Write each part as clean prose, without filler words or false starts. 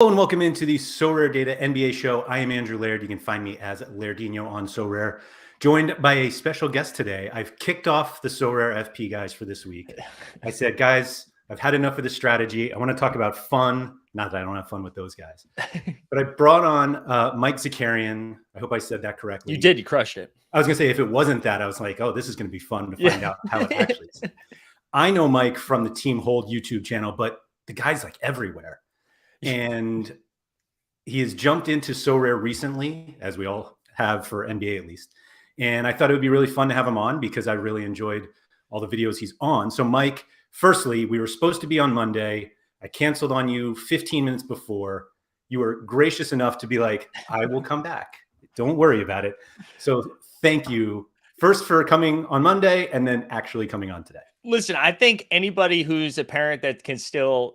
Hello and welcome into the SorareData NBA show. I am Andrew Laird. You can find me as Lairdino on Sorare. Joined by a special guest today. I've kicked off the Sorare FP guys for this week. I said, guys, I've had enough of the strategy. I want to talk about fun. Not that I don't have fun with those guys. But I brought on Mike Zakarian. I hope I said that correctly. You did. You crushed it. I was going to say, if it wasn't that, I was like, oh, this is going to be fun to find out how it actually is. I know Mike from the Team Hold YouTube channel, but the guy's like everywhere. And he has jumped into Sorare recently, as we all have for NBA at least. And I thought it would be really fun to have him on because I really enjoyed all the videos he's on. So Mike, firstly, we were supposed to be on Monday. I canceled on you 15 minutes before. You were gracious enough to be like, I will come back. Don't worry about it. So thank you first for coming on Monday and then actually coming on today. Listen, I think anybody who's a parent that can still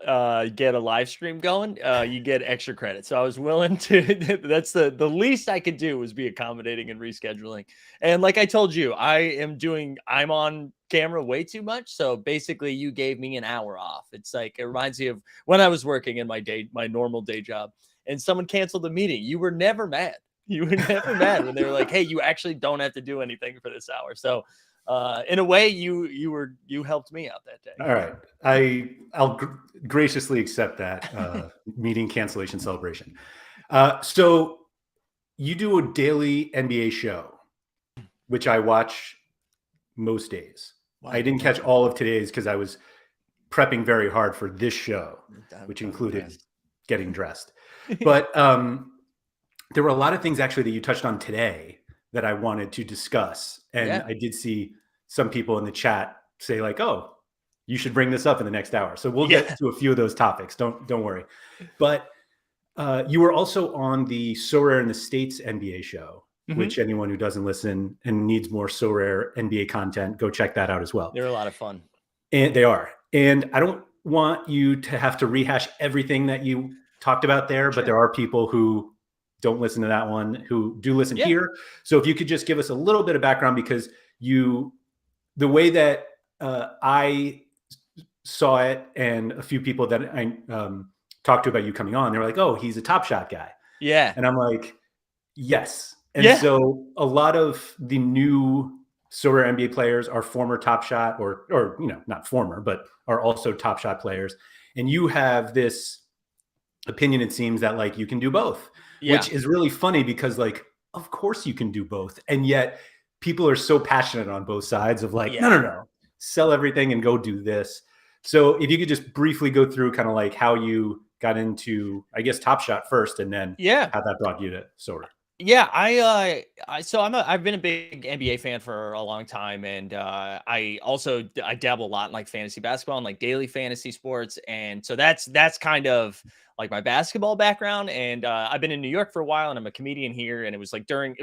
get a live stream going, you get extra credit. So I was willing to, that's the least I could do was be accommodating and rescheduling. And like I told you, I'm on camera way too much. So basically you gave me an hour off. It's like, it reminds me of when I was working in my normal day job and someone canceled the meeting. You were never mad. You were never mad when they were like, hey, you actually don't have to do anything for this hour. So in a way, you helped me out that day. All right, I'll graciously accept that meeting cancellation celebration. So you do a daily NBA show, which I watch most days. Wow. I didn't catch all of today's because I was prepping very hard for this show, which included getting dressed. But there were a lot of things actually that you touched on today that I wanted to discuss. And I did see some people in the chat say like, oh, you should bring this up in the next hour. So we'll get to a few of those topics. Don't worry. But you were also on the Sorare in the States NBA show, which anyone who doesn't listen and needs more Sorare NBA content, go check that out as well. They're a lot of fun. And they are. And I don't want you to have to rehash everything that you talked about there, but there are people who don't listen to that one, who do listen here. So if you could just give us a little bit of background, because the way that I saw it and a few people that I talked to about you coming on, they were like, oh, he's a Top Shot guy. Yeah. And I'm like, yes. And so a lot of the new Sorare NBA players are former Top Shot or, not former, but are also Top Shot players. And you have this opinion, it seems, that like you can do both. Which is really funny because like, of course you can do both. And yet people are so passionate on both sides of like, no, sell everything and go do this. So if you could just briefly go through kind of like how you got into, I guess, Top Shot first, and then how that brought you to Sorare. Yeah, I've been a big NBA fan for a long time, and I dabble a lot in like fantasy basketball and like daily fantasy sports, and so that's kind of like my basketball background. And I've been in New York for a while, and I'm a comedian here, and it was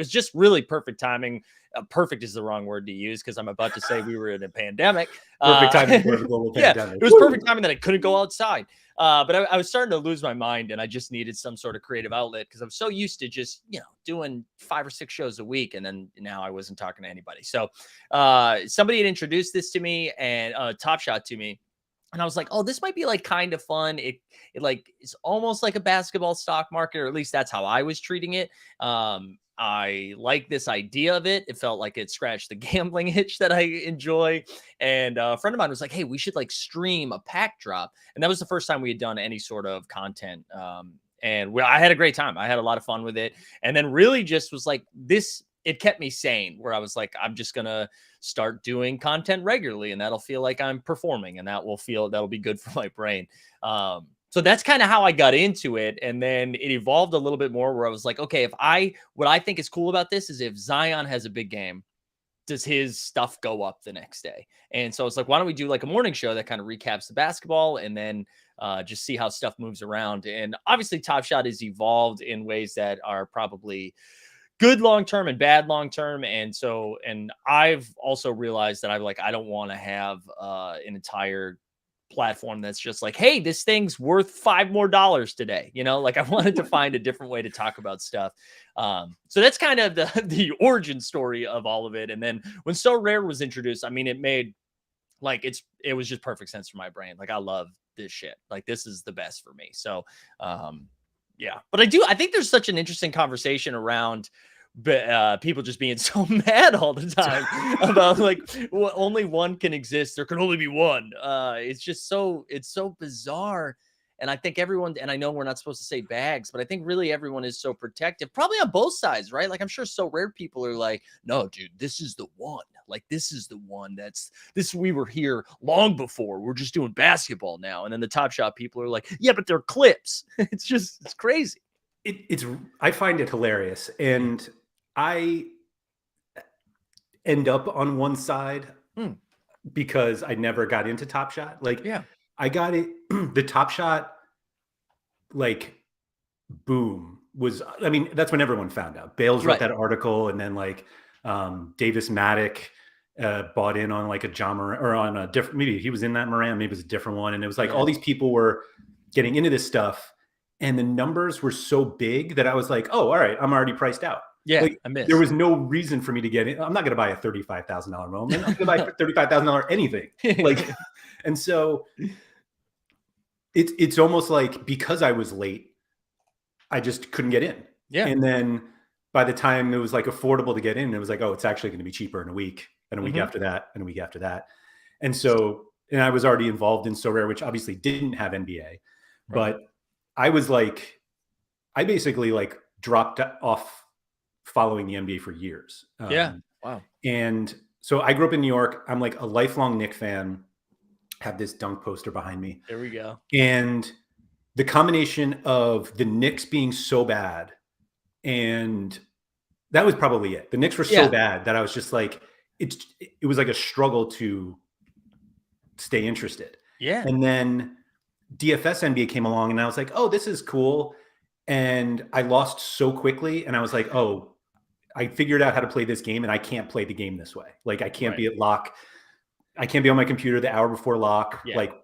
just really perfect timing. Perfect is the wrong word to use because I'm about to say we were in a pandemic. Perfect timing for a global pandemic. It was perfect timing that I couldn't go outside. But I was starting to lose my mind, and I just needed some sort of creative outlet because I'm so used to just, doing 5 or 6 shows a week. And then now I wasn't talking to anybody. So somebody had introduced this to me and Top Shot to me. And I was like, oh, this might be like kind of fun. It like, it's almost like a basketball stock market, or at least that's how I was treating it. I like this idea of it. It felt like it scratched the gambling itch that I enjoy. And a friend of mine was like, hey, we should like stream a pack drop. And that was the first time we had done any sort of content. And I had a great time. I had a lot of fun with it. And then really just was like this, it kept me sane, where I was like, I'm just going to start doing content regularly, and that'll feel like I'm performing, and that'll be good for my brain. So that's kind of how I got into it. And then it evolved a little bit more where I was like, okay, what I think is cool about this is if Zion has a big game, does his stuff go up the next day? And so it's like, why don't we do like a morning show that kind of recaps the basketball and then just see how stuff moves around. And obviously Top Shot has evolved in ways that are probably good long-term and bad long-term. And I've also realized that I don't want to have an entire platform that's just like, hey, this thing's worth $5 more today. Like I wanted to find a different way to talk about stuff. So that's kind of the origin story of all of it. And then when Sorare was introduced, I mean, it made like, it was just perfect sense for my brain. Like I love this shit. Like this is the best for me. So Yeah. But I think there's such an interesting conversation around people just being so mad all the time about like only one can exist. There can only be one. It's so bizarre. And I think everyone, and I know we're not supposed to say bags, but I think really everyone is so protective, probably on both sides, right? Like I'm sure Sorare people are like, no, dude, this is the one. Like this is the one we were here long before. We're just doing basketball now. And then the Top Shot people are like, yeah, but they're clips. It's crazy. I find it hilarious. And I end up on one side because I never got into Top Shot. Like, I got it. The Top Shot, like, boom was, I mean, that's when everyone found out. Bales wrote that article, and then like Davis Maddock bought in on like a John Moran, or on a different, maybe he was in that Moran, maybe it was a different one. And it was like all these people were getting into this stuff, and the numbers were so big that I was like, oh, all right, I'm already priced out. Yeah, like, there was no reason for me to get in. I'm not going to buy a $35,000 moment. I'm going to buy $35,000 anything. Like, and so it's almost like because I was late, I just couldn't get in. Yeah. And then by the time it was like affordable to get in, it was like, oh, it's actually going to be cheaper in a week, and a week after that, and a week after that. And so, and I was already involved in Sorare, which obviously didn't have NBA, but I was like, I basically like dropped off following the NBA for years. Wow. And so I grew up in New York. I'm like a lifelong Knicks fan. Have this dunk poster behind me. There we go. And the combination of the Knicks being so bad, and that was probably it. The Knicks were so bad that I was just like, it was like a struggle to stay interested. Yeah. And then DFS NBA came along, and I was like, oh, this is cool. And I lost so quickly, and I was like, oh, I figured out how to play this game, and I can't play the game this way. Like I can't be at lock. I can't be on my computer the hour before lock, like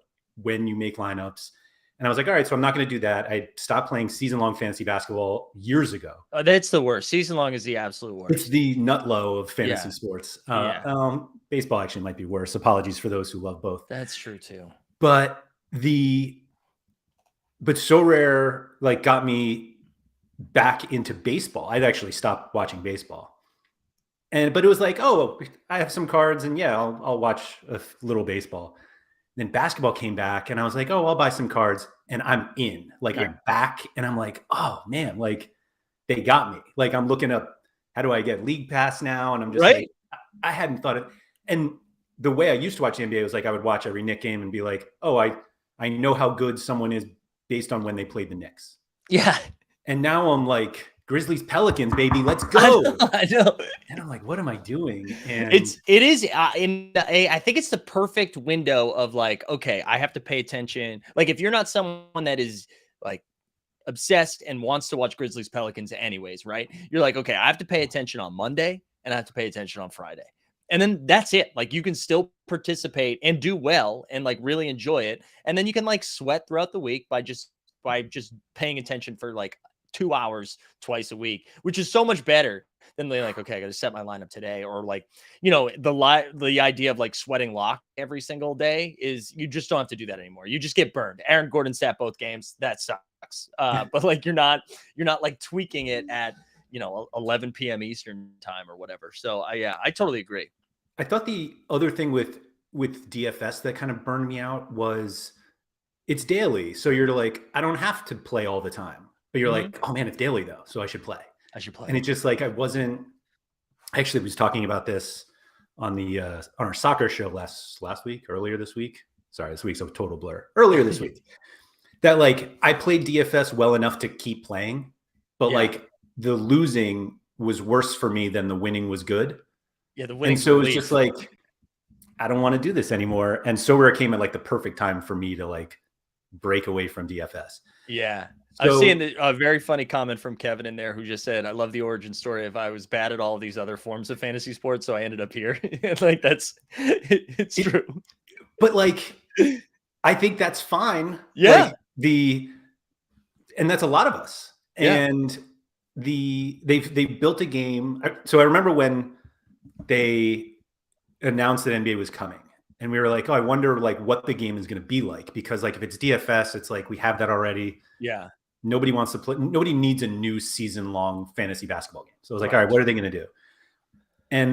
when you make lineups. And I was like, all right, so I'm not going to do that. I stopped playing season-long fantasy basketball years ago. That's the worst. Season-long is the absolute worst. It's the nut low of fantasy sports. Baseball actually might be worse. Apologies for those who love both. That's true too. But Sorare like got me back into baseball. I'd actually stopped watching baseball. But it was like, oh, I have some cards, and I'll watch a little baseball. Then basketball came back, and I was like, oh, I'll buy some cards, and I'm in. Like I'm back, and I'm like, oh man, like they got me. Like I'm looking up, how do I get League Pass now? And I'm just like, I hadn't thought it. And the way I used to watch the NBA was like I would watch every Knicks game and be like, oh, I know how good someone is based on when they played the Knicks. Yeah. And now I'm like, Grizzlies, Pelicans, baby, let's go. I know. And I'm like, what am I doing? And I think it's the perfect window of like, okay, I have to pay attention. Like if you're not someone that is like obsessed and wants to watch Grizzlies, Pelicans anyways, right? You're like, okay, I have to pay attention on Monday, and I have to pay attention on Friday. And then that's it. Like you can still participate and do well and like really enjoy it. And then you can like sweat throughout the week by just paying attention for like 2 hours twice a week, which is so much better than like, okay, I got to set my lineup today. Or like, the idea of like sweating lock every single day is you just don't have to do that anymore. You just get burned. Aaron Gordon sat both games. That sucks. But like, you're not like tweaking it at, 11 p.m. Eastern time or whatever. So I totally agree. I thought the other thing with DFS that kind of burned me out was it's daily. So you're like, I don't have to play all the time, but you're like, oh man, it's daily though. So I should play. And it's just like, I actually was talking about this on our soccer show earlier this week. Sorry, this week's a total blur. Earlier this week, that like I played DFS well enough to keep playing, but like the losing was worse for me than the winning was good. Yeah, the winning. And so it's just like, I don't want to do this anymore. And Sorare came at like the perfect time for me to like break away from DFS. Yeah. So, I've seen a very funny comment from Kevin in there who just said, I love the origin story of I was bad at all of these other forms of fantasy sports, so I ended up here. Like it's true. But like, I think that's fine. Yeah. Like and that's a lot of us. Yeah. And they built a game. So I remember when they announced that NBA was coming, and we were like, oh, I wonder like what the game is going to be like, because like if it's DFS, it's like we have that already. Yeah. nobody wants to play. Nobody needs a new season-long fantasy basketball game. So I was like, Right. all right, what are they going to do? And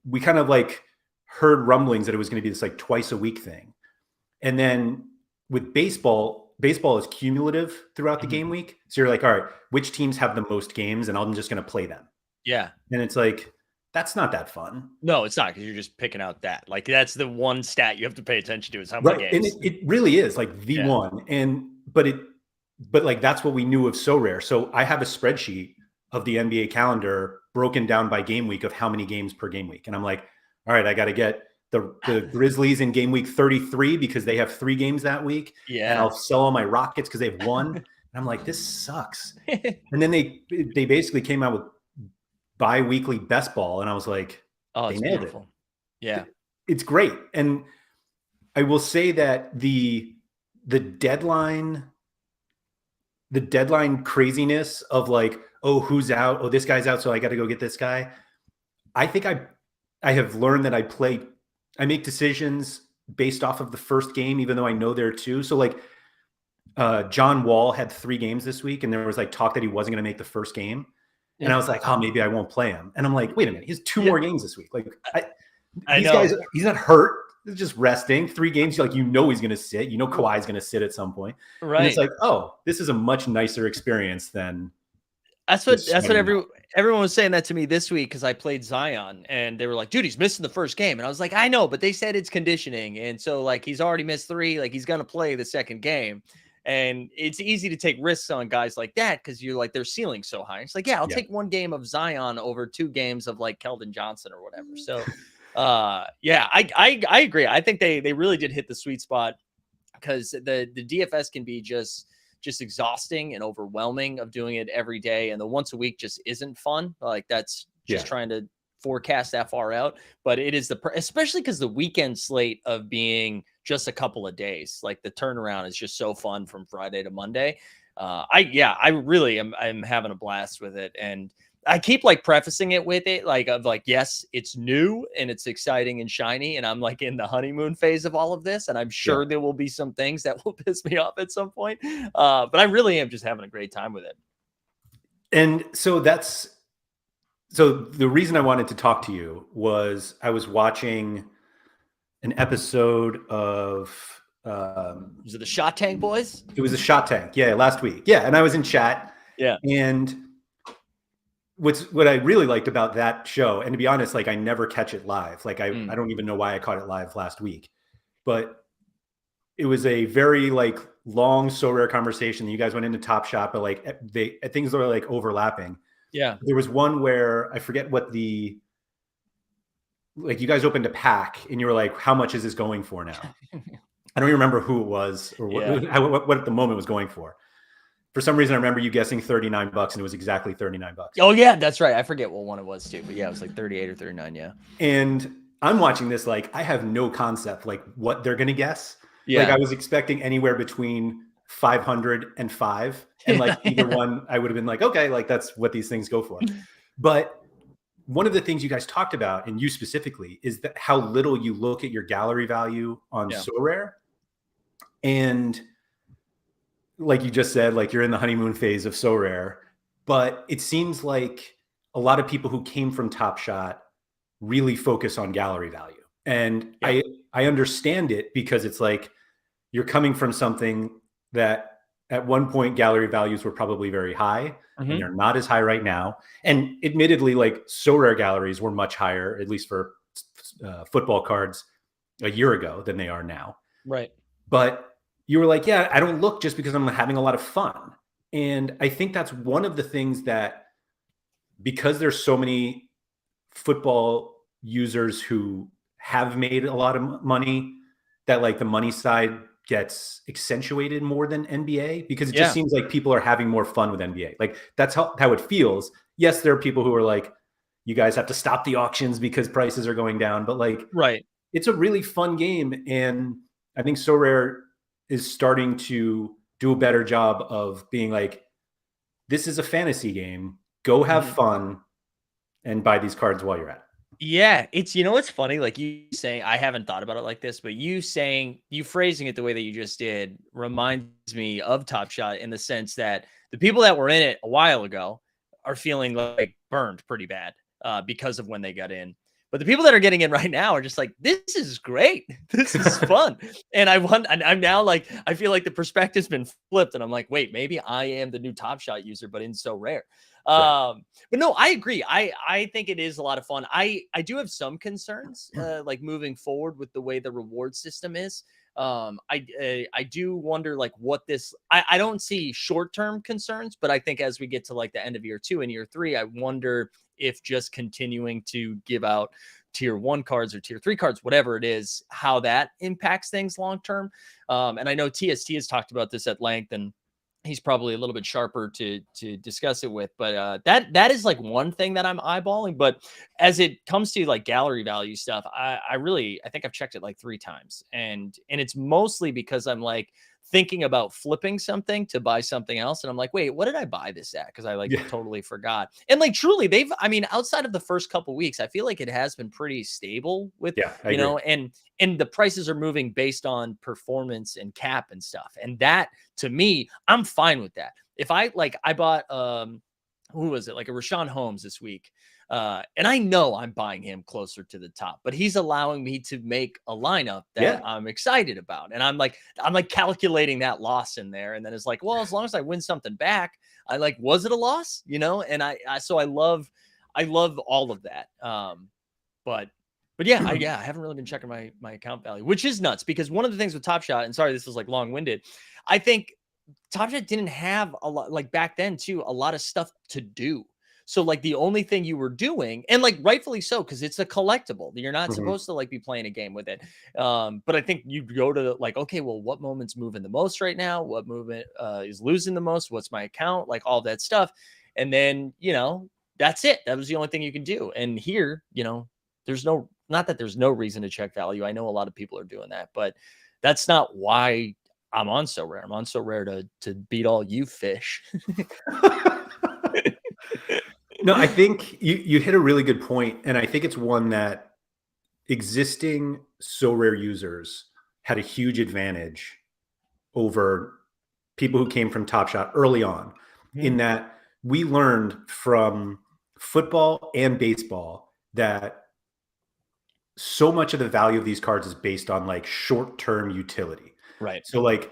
we kind of like heard rumblings that it was going to be this like twice a week thing. And then with baseball is cumulative throughout the game week. So you're like, all right, which teams have the most games? And I'm just going to play them. Yeah. And it's like, that's not that fun. No, it's not, because you're just picking out that. Like, that's the one stat you have to pay attention to is how many games. And it really is like the one. But like that's what we knew of SoRare. So I have a spreadsheet of the NBA calendar broken down by game week of how many games per game week. And I'm like, all right, I got to get the Grizzlies in game week 33 because they have 3 games that week. Yeah. And I'll sell all my Rockets because they have 1. And I'm like, this sucks. And then they basically came out with bi-weekly best ball. And I was like, oh, it's beautiful. Yeah. It's great. And I will say that the deadline craziness of like, oh, who's out? Oh, this guy's out, so I got to go get this guy. I think I have learned that I make decisions based off of the first game, even though I know there are 2. So like John Wall had 3 games this week, and there was like talk that he wasn't going to make the first game. And I was like, oh, maybe I won't play him. And I'm like, wait a minute, he has 2 more games this week. Like these guys, he's not hurt. He's just resting. 3 games, like he's going to sit. Kawhi's going to sit at some point. Right. And it's like, oh, this is a much nicer experience than. That's what everyone was saying that to me this week, because I played Zion and they were like, dude, he's missing the first game. And I was like, I know, but they said it's conditioning. And so like he's already missed 3, like he's going to play the second game. And it's easy to take risks on guys like that because you're like, their ceiling's so high. It's like, yeah, I'll take 1 game of Zion over 2 games of like Keldon Johnson or whatever. So I agree. I think they really did hit the sweet spot, because the DFS can be just exhausting and overwhelming of doing it every day. And the once a week just isn't fun. Like that's just trying to forecast that far out. But it is especially because the weekend slate of being just a couple of days, like the turnaround is just so fun from Friday to Monday. I really I'm having a blast with it. And I keep like prefacing it with it, like of like, yes, it's new and it's exciting and shiny. And I'm like in the honeymoon phase of all of this. And I'm sure there will be some things that will piss me off at some point. But I really am just having a great time with it. And so the reason I wanted to talk to you was I was watching an episode of, was it the Shot Tank Boys? It was a Shot Tank. Yeah. Last week. Yeah. And I was in chat. Yeah. And what I really liked about that show, and to be honest, like I never catch it live. Like I don't even know why I caught it live last week, but it was a very like long SoRare conversation. You guys went into Top Shot, but like things were like overlapping. Yeah. There was one where I forget what like you guys opened a pack and you were like, how much is this going for now? I don't even remember who it was or what at the moment was going for. For some reason, I remember you guessing $39 and it was exactly $39. Oh yeah, that's right. I forget what one it was too, but yeah, it was like 38 or 39. Yeah. And I'm watching this, like I have no concept like what they're going to guess. Yeah. Like I was expecting anywhere between 500 and 5. And like either one, I would have been like, okay, like that's what these things go for. But one of the things you guys talked about, and you specifically, is that how little you look at your gallery value on SoRare. And like you just said, like you're in the honeymoon phase of SoRare, but it seems like a lot of people who came from Top Shot really focus on gallery value. And I understand it, because it's like you're coming from something that at one point gallery values were probably very high, and they're not as high right now. And admittedly, like SoRare galleries were much higher, at least for football cards a year ago, than they are now. Right. But you were like, yeah, I don't look just because I'm having a lot of fun. And I think that's one of the things that, because there's so many football users who have made a lot of money, that like the money side gets accentuated more than NBA, because it just seems like people are having more fun with NBA. Like that's how it feels. Yes, there are people who are like, you guys have to stop the auctions because prices are going down, but like, it's a really fun game. And I think SoRare is starting to do a better job of being like, this is a fantasy game. Go have fun and buy these cards while you're at it. Yeah, it's, it's funny, like you saying, I haven't thought about it like this, but you phrasing it the way that you just did reminds me of Top Shot, in the sense that The people that were in it a while ago are feeling like burned pretty bad because of when they got in. But the people that are getting in right now are just like, this is great. This is fun. And I'm now like, I feel like the perspective's been flipped. And I'm like, wait, maybe I am the new Top Shot user, but in Sorare. Right. But no, I agree. I think it is a lot of fun. I do have some concerns, like moving forward with the way the reward system is. I do wonder like what this, I don't see short-term concerns, but I think as we get to like the end of year 2 and year 3, I wonder if just continuing to give out tier 1 cards or tier 3 cards, whatever it is, how that impacts things long term. And I know TST has talked about this at length, and he's probably a little bit sharper to discuss it with, but that is like one thing that I'm eyeballing. But as it comes to like gallery value stuff, I think I've checked it like 3 times, and it's mostly because I'm like thinking about flipping something to buy something else, and I'm like, wait, what did I buy this at? Because I like totally forgot. And like truly, I mean, outside of the first couple weeks, I feel like it has been pretty stable with I agree. and the prices are moving based on performance and cap and stuff, and that, to me, I'm fine with that. If I bought who was it? Like a Rashawn Holmes this week. And I know I'm buying him closer to the top, but he's allowing me to make a lineup that I'm excited about. And I'm like calculating that loss in there. And then it's like, well, as long as I win something back, I like, was it a loss? And so I love all of that. But yeah, I haven't really been checking my account value, which is nuts, because one of the things with Top Shot, and sorry, this is like long winded. I think Top Shot didn't have a lot, like back then too, a lot of stuff to do. So like the only thing you were doing, and like rightfully so, because it's a collectible. You're not supposed to like be playing a game with it. But I think you go to like, okay, well, what moment's moving the most right now? What movement is losing the most? What's my account? Like all that stuff. And then, that's it. That was the only thing you can do. And here, there's not that there's no reason to check value. I know a lot of people are doing that, but that's not why I'm on Sorare. I'm on Sorare to beat all you fish. No, I think you hit a really good point, and I think it's one that existing Sorare users had a huge advantage over people who came from Top Shot early on, in that we learned from football and baseball that so much of the value of these cards is based on like short-term utility. Right. So like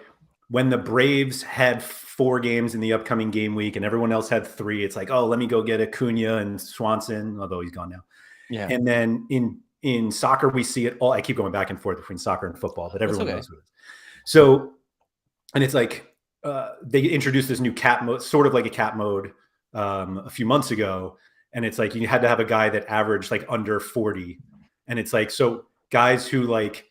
when the Braves had 4 games in the upcoming game week and everyone else had 3, it's like, oh, let me go get Acuna and Swanson, although he's gone now. Yeah. And then in soccer, we see it all. I keep going back and forth between soccer and football, but everyone knows who it is. So, and it's like they introduced this new cap mode, sort of like a cap mode a few months ago. And it's like you had to have a guy that averaged like under 40. And it's like, so guys who like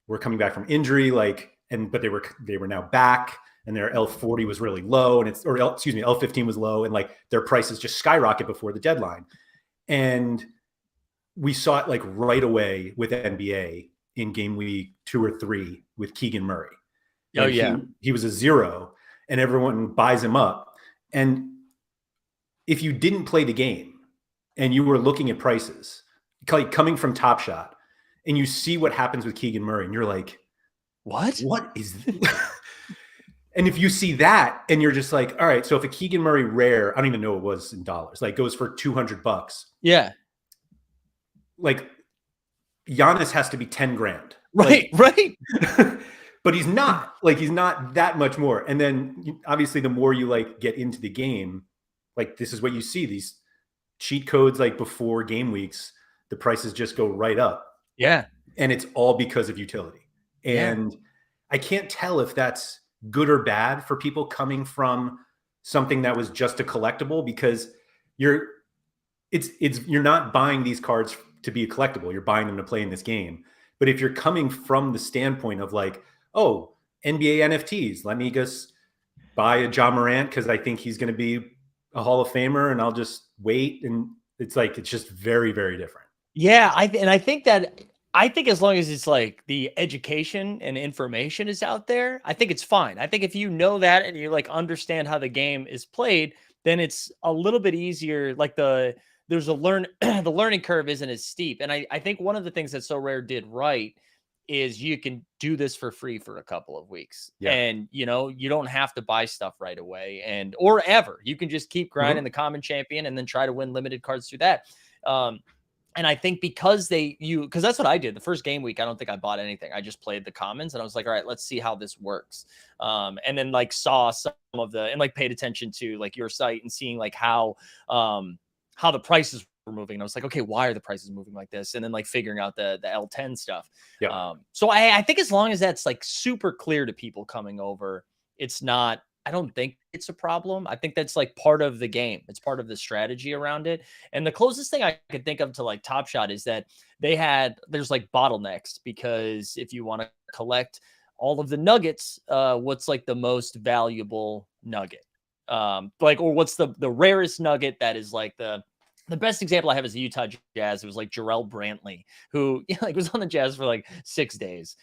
were coming back from injury, like, but they were now back, and their L40 was really low, and L15 was low, and like their prices just skyrocket before the deadline. And we saw it like right away with NBA in game week 2 or 3 with Keegan Murray. Oh yeah. He was a 0, and everyone buys him up. And if you didn't play the game and you were looking at prices, like coming from Top Shot, and you see what happens with Keegan Murray, and you're like, what is this? And if you see that and you're just like, all right, so if a Keegan Murray rare, I don't even know what it was in dollars, like goes for $200. Yeah. Like Giannis has to be 10 grand. Right. Like, right. But he's not that much more. And then obviously the more you like get into the game, like this is what you see, these cheat codes, like before game weeks, the prices just go right up. Yeah. And it's all because of utility. And I can't tell if that's good or bad for people coming from something that was just a collectible, because you're not buying these cards to be a collectible. You're buying them to play in this game. But if you're coming from the standpoint of like, oh, NBA NFTs, let me just buy a Ja Morant because I think he's going to be a Hall of Famer, and I'll just wait. And it's like, it's just very, very different. Yeah. I think as long as it's like the education and information is out there, I think it's fine. I think if you know that and you like understand how the game is played, then it's a little bit easier. Like the learning curve isn't as steep. And I think one of the things that Sorare did right is you can do this for free for a couple of weeks. Yeah. And, you know, you don't have to buy stuff right away or ever. You can just keep grinding the common champion and then try to win limited cards through that. And I think because that's what I did the first game week. I don't think I bought anything. I just played the commons and I was like, all right, let's see how this works. And then like saw some of and like paid attention to like your site and seeing like how the prices were moving. And I was like, okay, why are the prices moving like this? And then like figuring out the L10 stuff. Yeah. So I think as long as that's like super clear to people coming over, I don't think it's a problem. I think that's like part of the game. It's part of the strategy around it. And the closest thing I could think of to like Top Shot is that there's like bottlenecks, because if you want to collect all of the nuggets, what's like the most valuable nugget? Or what's the rarest nugget that is like the best example I have is the Utah Jazz. It was like Jarrell Brantley, who like was on the Jazz for like 6 days.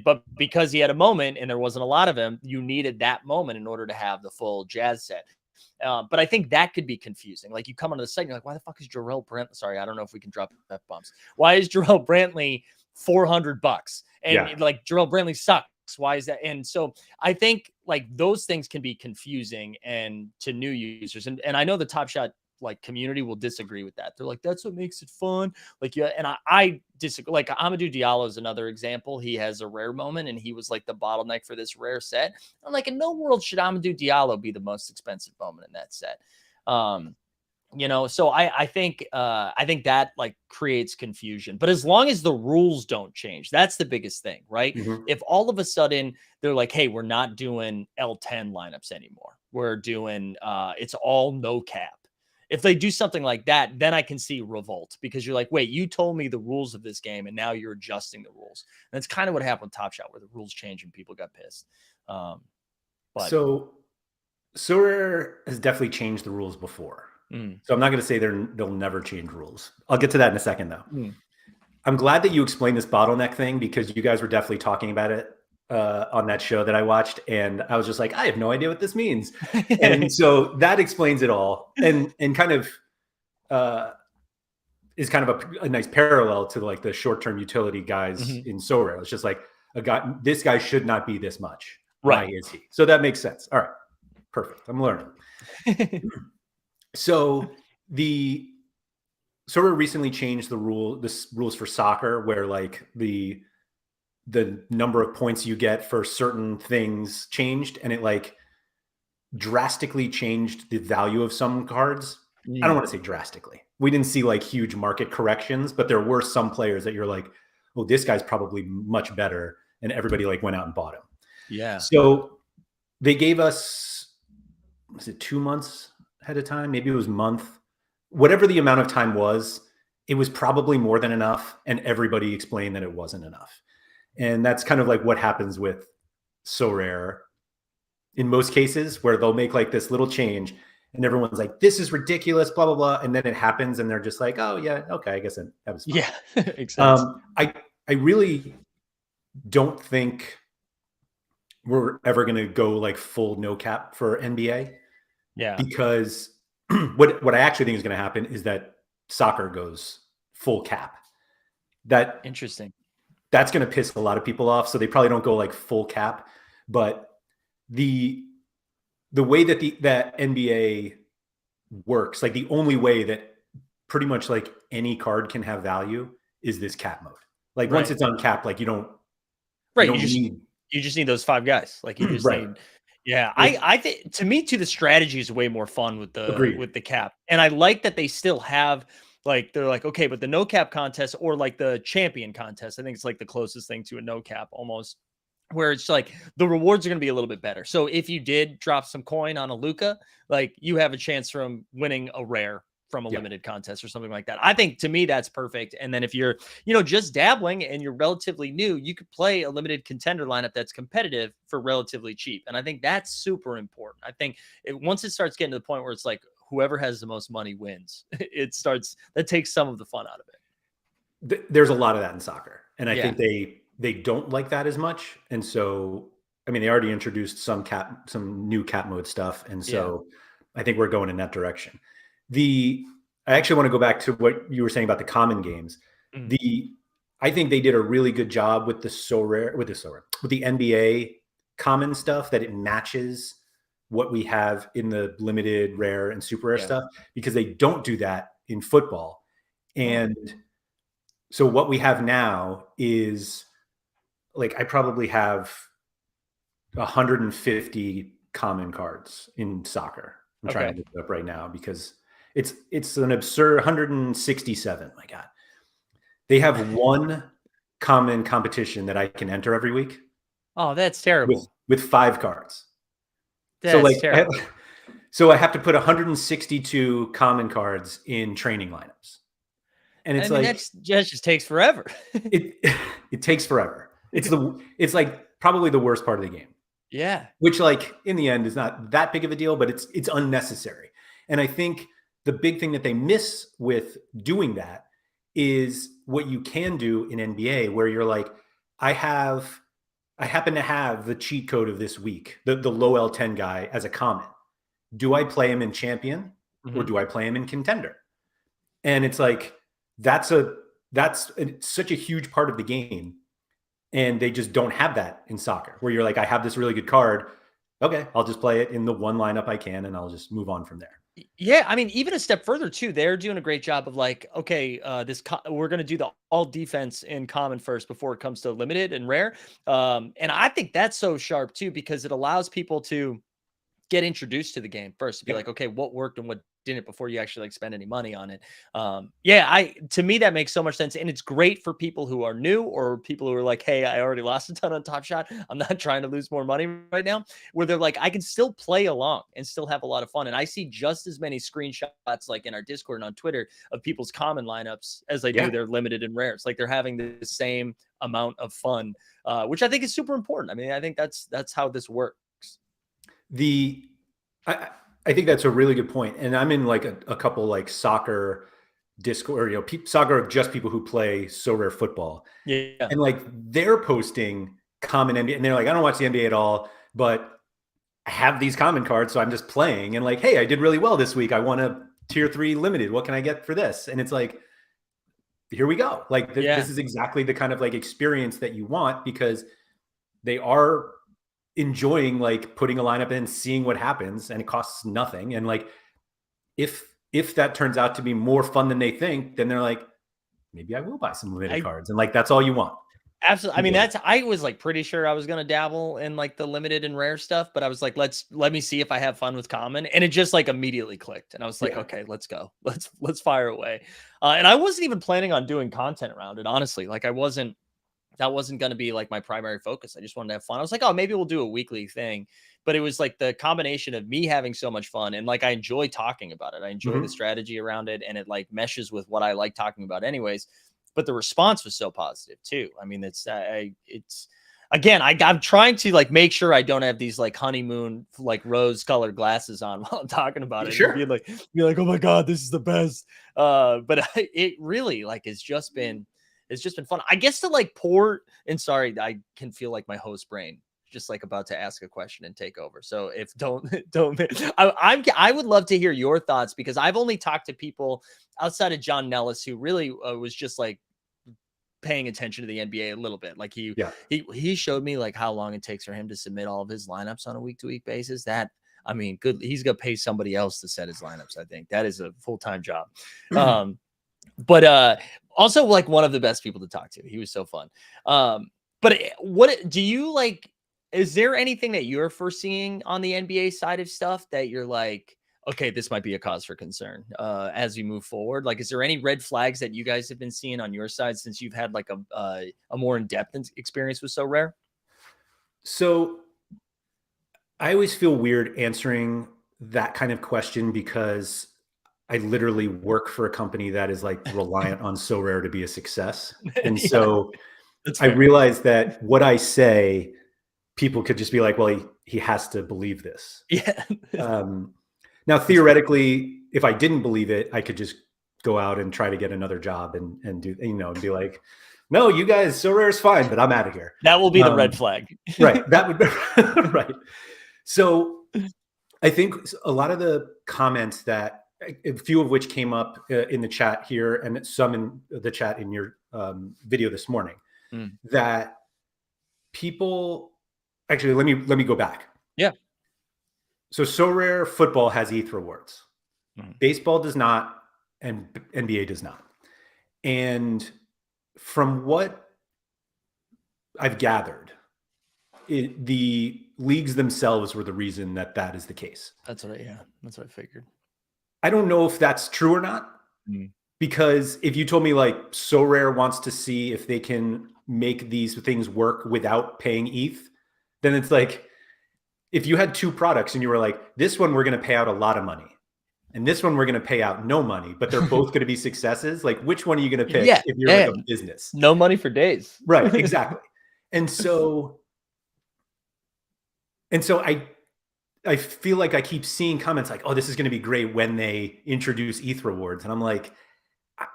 But because he had a moment and there wasn't a lot of him, you needed that moment in order to have the full Jazz set. But I think that could be confusing. Like you come onto the site and you're like, why the fuck is Jarrell Brantley? Sorry, I don't know if we can drop F-bombs. Why is Jarrell Brantley $400? And like Jarrell Brantley sucks. Why is that? And so I think like those things can be confusing and to new users. And I know the Top Shot like community will disagree with that. They're like, that's what makes it fun. Like, yeah. And I disagree. Like Amadou Diallo is another example. He has a rare moment and he was like the bottleneck for this rare set. I'm like, in no world should Amadou Diallo be the most expensive moment in that set. You know, so I think that like creates confusion, but as long as the rules don't change, that's the biggest thing, right? If all of a sudden they're like, hey, we're not doing L10 lineups anymore. We're doing, it's all no cap. If they do something like that, then I can see revolt, because you're like, wait, you told me the rules of this game and now you're adjusting the rules. And that's kind of what happened with Top Shot, where the rules changed and people got pissed. So Sorare has definitely changed the rules before. So I'm not going to say they'll never change rules. I'll get to that in a second, though. I'm glad that you explained this bottleneck thing, because you guys were definitely talking about it on that show that I watched, and I was just like, I have no idea what this means. And so that explains it all, and kind of is kind of a nice parallel to like the short-term utility guys in Sorare. It's just like this guy should not be this much. Right. Why is he? So that makes sense. All right, perfect. I'm learning. So Sorare recently changed the rules for soccer, where like the number of points you get for certain things changed, and it like drastically changed the value of some cards. I don't want to say drastically. We didn't see like huge market corrections, but there were some players that you're like, oh, this guy's probably much better, and everybody like went out and bought him. Yeah. So they gave us, was it 2 months ahead of time? Maybe it was a month. Whatever the amount of time was, it was probably more than enough, and everybody explained that it wasn't enough. And that's kind of like what happens with Sorare in most cases, where they'll make like this little change and everyone's like, this is ridiculous, blah, blah, blah. And then it happens and they're just like, oh yeah, okay, I guess that was fine. Yeah, exactly. I really don't think we're ever going to go like full no cap for NBA. Yeah. Because what I actually think is going to happen is that soccer goes full cap. Interesting. That's going to piss a lot of people off. So they probably don't go like full cap, but the way that that NBA works, like the only way that pretty much like any card can have value is this cap mode. Like once it's uncapped, like you don't you just need those 5 guys. Like you just need. Yeah, I think to me too, the strategy is way more fun with the cap, and I like that they still have like they're like, okay, but the no cap contest or like the champion contest, I think it's like the closest thing to a no cap almost, where it's like the rewards are going to be a little bit better. So if you did drop some coin on a Luka, like you have a chance from winning a rare from a limited contest or something like that. I think to me that's perfect. And then if you're, just dabbling and you're relatively new, you could play a limited contender lineup that's competitive for relatively cheap. And I think that's super important. I think once it starts getting to the point where it's like whoever has the most money wins, that takes some of the fun out of it. There's a lot of that in soccer. And I think they don't like that as much. And so, I mean, they already introduced some new cap mode stuff. And so I think we're going in that direction. I actually want to go back to what you were saying about the common games. The I think they did a really good job with the NBA common stuff, that it matches what we have in the limited, rare, and super rare stuff, because they don't do that in football. And so what we have now is, like, I probably have 150 common cards in soccer. I'm trying to look it up right now because it's an absurd 167. My God. They have one common competition that I can enter every week. Oh, that's terrible. With 5 cards. That's terrible. So I have to put 162 common cards in training lineups. And it's that just takes forever. it takes forever. It's like probably the worst part of the game. Yeah. Which, like, in the end is not that big of a deal, but it's unnecessary. And I think the big thing that they miss with doing that is what you can do in NBA, where you're like, I happen to have the cheat code of this week, the low L10 guy as a common. Do I play him in champion or do I play him in contender? And it's like, that's such a huge part of the game. And they just don't have that in soccer, where you're like, I have this really good card. Okay, I'll just play it in the one lineup I can, and I'll just move on from there. Yeah, I mean, even a step further too, they're doing a great job of like, okay, we're going to do the all defense in common first before it comes to limited and rare. And I think that's so sharp too, because it allows people to get introduced to the game first, to be like, okay, what worked and what didn't before you actually like spend any money on it. To me, that makes so much sense. And it's great for people who are new, or people who are like, hey, I already lost a ton on Top Shot, I'm not trying to lose more money right now, where they're like, I can still play along and still have a lot of fun. And I see just as many screenshots like in our Discord and on Twitter of people's common lineups as I do their limited and rares. Like, they're having the same amount of fun, which I think is super important. I mean, I think that's how this works. I think that's a really good point. And I'm in like a couple like soccer Discord, soccer of just people who play Sorare football. Yeah. And like, they're posting common NBA, and they're like, I don't watch the NBA at all, but I have these common cards, so I'm just playing. And like, hey, I did really well this week. I won a tier 3 limited. What can I get for this? And it's like, here we go. Like, this is exactly the kind of like experience that you want, because they are enjoying like putting a lineup in, seeing what happens, and it costs nothing. And like, if that turns out to be more fun than they think, then they're like, maybe I will buy some limited cards. And like, that's all you want. Absolutely. I mean, I was like pretty sure I was going to dabble in like the limited and rare stuff, but I was like, let me see if I have fun with common. And it just like immediately clicked. And I was like, okay, let's go. Let's fire away. And I wasn't even planning on doing content around it, honestly. Like, that wasn't going to be like my primary focus. I just wanted to have fun. I was like, oh, maybe we'll do a weekly thing. But it was like the combination of me having so much fun, and like, I enjoy talking about it. I enjoy the strategy around it, and it like meshes with what I like talking about anyways. But the response was so positive too. I mean, it's again, I'm trying to like make sure I don't have these like honeymoon, like rose colored glasses on while I'm talking about it. Sure. Be like, oh my God, this is the best. But it really like, it's just been fun. I guess to like and sorry, I can feel like my host brain just like about to ask a question and take over. So if don't, I would love to hear your thoughts, because I've only talked to people outside of John Nellis, who really was just like paying attention to the NBA a little bit. Like he showed me like how long it takes for him to submit all of his lineups on a week-to-week basis. That, I mean, good. He's going to pay somebody else to set his lineups. I think that is a full-time job. But also like one of the best people to talk to. He was so fun. But what do you like? Is there anything that you're foreseeing on the NBA side of stuff that you're like, okay, this might be a cause for concern as you move forward? Like, is there any red flags that you guys have been seeing on your side since you've had like a more in-depth experience with Sorare? So I always feel weird answering that kind of question, because I literally work for a company that is like reliant on Sorare to be a success. And so I realize that what I say, people could just be like, well, he has to believe this. Yeah. Now, theoretically, if I didn't believe it, I could just go out and try to get another job and do, and be like, no, you guys, Sorare is fine, but I'm out of here. That will be the red flag. Right. That would be right. So I think a lot of the comments, that a few of which came up in the chat here, and some in the chat in your video this morning Mm. that people actually, let me go back. Yeah. So Sorare football has ETH rewards. Baseball does not, and NBA does not. And from what I've gathered, the leagues themselves were the reason that that is the case. That's what I figured. I don't know if that's true or not, because if you told me like Sorare wants to see if they can make these things work without paying ETH, then it's like, if you had two products and you were like, this one we're going to pay out a lot of money, and this one we're going to pay out no money, but they're both going to be successes, like which one are you going to pick if you're like a business? No money for days. Right, exactly. And so I feel like I keep seeing comments like, oh, this is going to be great when they introduce ETH rewards. And I'm like,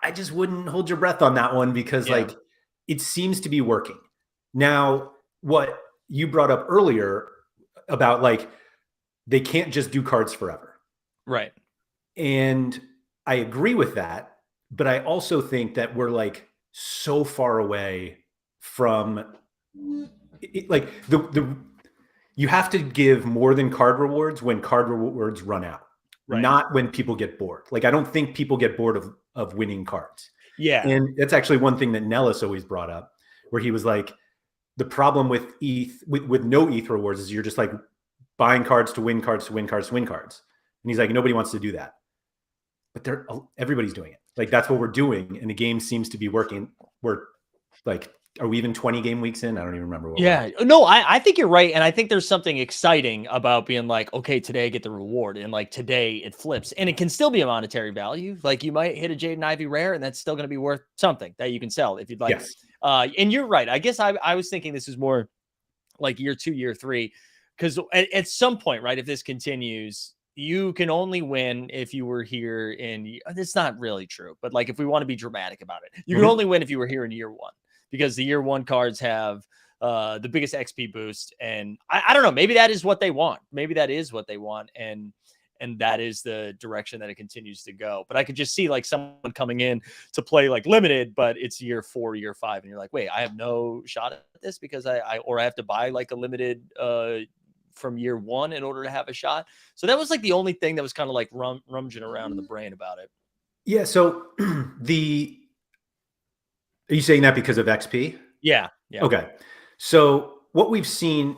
I just wouldn't hold your breath on that one, because like it seems to be working. Now, what you brought up earlier about like, they can't just do cards forever. Right. And I agree with that. But I also think that we're like so far away from it, like you have to give more than card rewards when card rewards run out, not when people get bored. Like, I don't think people get bored of winning cards. Yeah. And that's actually one thing that Nellis always brought up, where he was like, the problem with ETH, with no ETH rewards, is you're just like buying cards to win cards to win cards to win cards. And he's like, nobody wants to do that. But everybody's doing it. Like, that's what we're doing. And the game seems to be working. We're like, are we even 20 game weeks in? I don't even remember. No, I think you're right. And I think there's something exciting about being like, okay, today I get the reward. And like today it flips, and it can still be a monetary value. Like, you might hit a Jaden Ivey rare, and that's still going to be worth something that you can sell if you'd like. Yes. And you're right. I guess I was thinking this is more like year 2, year 3, because at some point, right, if this continues, you can only win if you were here in, it's not really true, but like, if we want to be dramatic about it, you can only win if you were here in year 1, because the year 1 cards have the biggest XP boost. And I don't know, maybe that is what they want. Maybe that is what they want. And that is the direction that it continues to go. But I could just see like someone coming in to play like limited, but it's year 4, year 5. And you're like, wait, I have no shot at this because I have to buy like a limited from year 1 in order to have a shot. So that was like the only thing that was kind of like rummaging around in the brain about it. Yeah. So are you saying that because of XP? Yeah. Okay. So what we've seen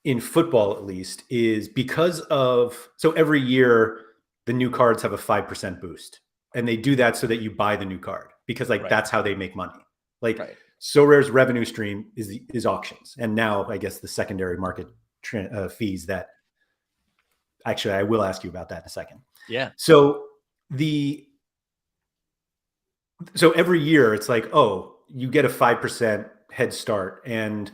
in football, at least, is because of, so every year the new cards have a 5% boost, and they do that so that you buy the new card, because like that's how they make money. Like Sorare's revenue stream is auctions, and now I guess the secondary market fees that actually I will ask you about that in a second. Yeah. So every year it's like, oh, you get a 5% head start, and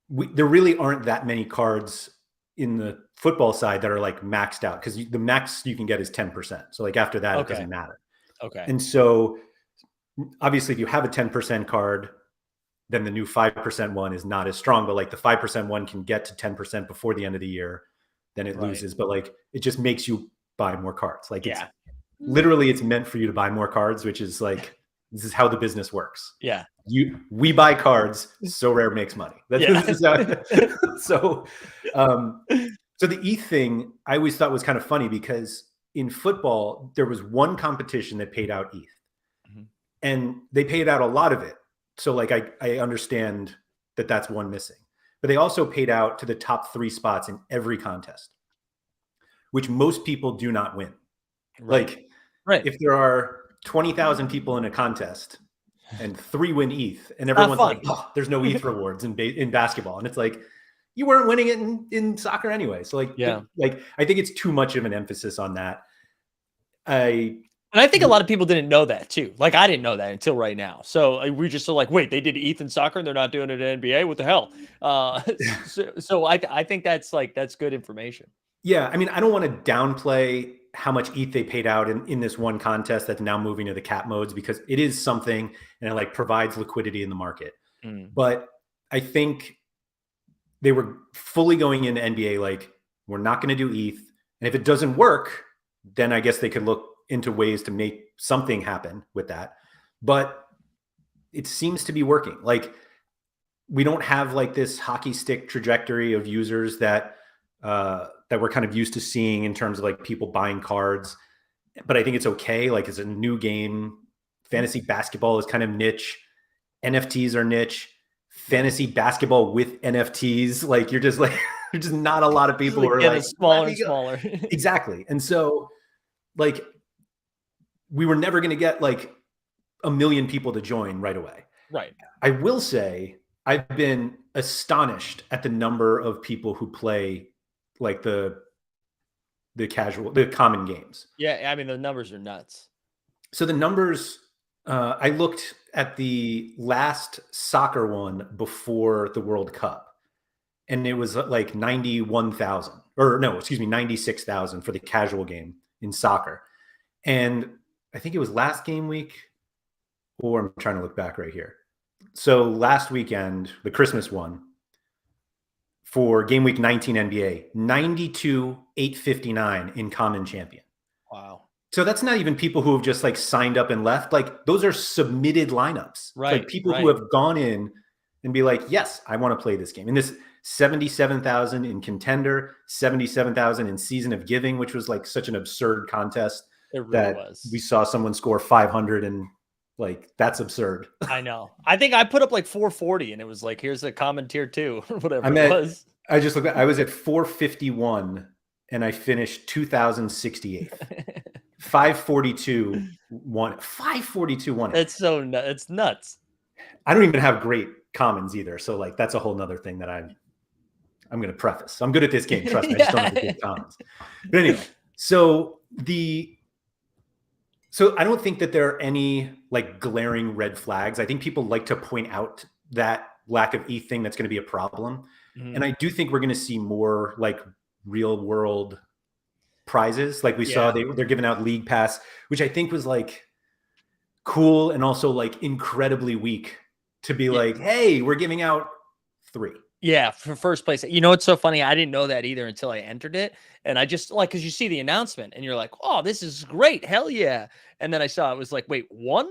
there really aren't that many cards in the football side that are like maxed out, because the max you can get is 10%. So like after that, it doesn't matter. Okay. And so obviously if you have a 10% card, then the new 5% one is not as strong, but like the 5% one can get to 10% before the end of the year, then it loses. But like, it just makes you buy more cards. Like, it's literally, it's meant for you to buy more cards, which is like, this is how the business works. Yeah. We buy cards, Sorare makes money. So the ETH thing I always thought was kind of funny, because in football, there was one competition that paid out ETH, and they paid out a lot of it. So like, I understand that that's one missing, but they also paid out to the top 3 spots in every contest, which most people do not win. Like, if there are 20,000 people in a contest and 3 win ETH, and everyone's like, oh, there's no ETH rewards in basketball. And it's like, you weren't winning it in soccer anyway. So like, I think it's too much of an emphasis on that. And I think a lot of people didn't know that too. Like, I didn't know that until right now. So we just so like, wait, they did ETH in soccer and they're not doing it in NBA? What the hell? So I think that's good information. Yeah. I mean, I don't want to downplay how much ETH they paid out in this one contest that's now moving to the cap modes, because it is something, and it like provides liquidity in the market. But I think they were fully going into NBA like, we're not going to do ETH. And if it doesn't work, then I guess they could look into ways to make something happen with that. But it seems to be working. Like, we don't have like this hockey stick trajectory of users that that we're kind of used to seeing in terms of like people buying cards. But I think it's okay. Like, it's a new game. Fantasy basketball is kind of niche. NFTs are niche. Fantasy basketball with NFTs, like, you're just like, there's just not a lot of people who are Getting like, smaller and smaller. exactly. And so, like, we were never going to get like a million people to join right away. Right. I will say I've been astonished at the number of people who play like the common games. Yeah, I mean, the numbers are nuts. So the numbers, I looked at the last soccer one before the World Cup, and it was like 91,000, or no, excuse me, 96,000 for the casual game in soccer. And I think it was last game week, or I'm trying to look back right here. So last weekend, the Christmas one, for game week 19 NBA, 92,859 in common champion. Wow. So that's not even people who have just like signed up and left. Like, those are submitted lineups. Right. Like, people who have gone in and be like, yes, I want to play this game. And this 77,000 in contender, 77,000 in season of giving, which was like such an absurd contest. It really that was. We saw someone score 500, and like, that's absurd. I know. I think I put up like 440, and it was like, here's a common tier 2 or whatever it was. I just looked at, I was at 451 and I finished 2068. 542 won. 542 won. It's so nuts. It's nuts. I don't even have great commons either. So like, that's a whole nother thing that I'm going to preface. I'm good at this game. Trust me. I just don't have the good commons. But anyway, so I don't think that there are any like glaring red flags. I think people like to point out that lack of ETH thing that's going to be a problem. Mm-hmm. And I do think we're going to see more like real world prizes. Like we saw they're giving out League Pass, which I think was like cool and also like incredibly weak to be like, hey, we're giving out 3. Yeah, for first place. You know, it's so funny. I didn't know that either until I entered it. And I just like, because you see the announcement and you're like, oh, this is great. Hell yeah. And then I saw it was like, wait, 1?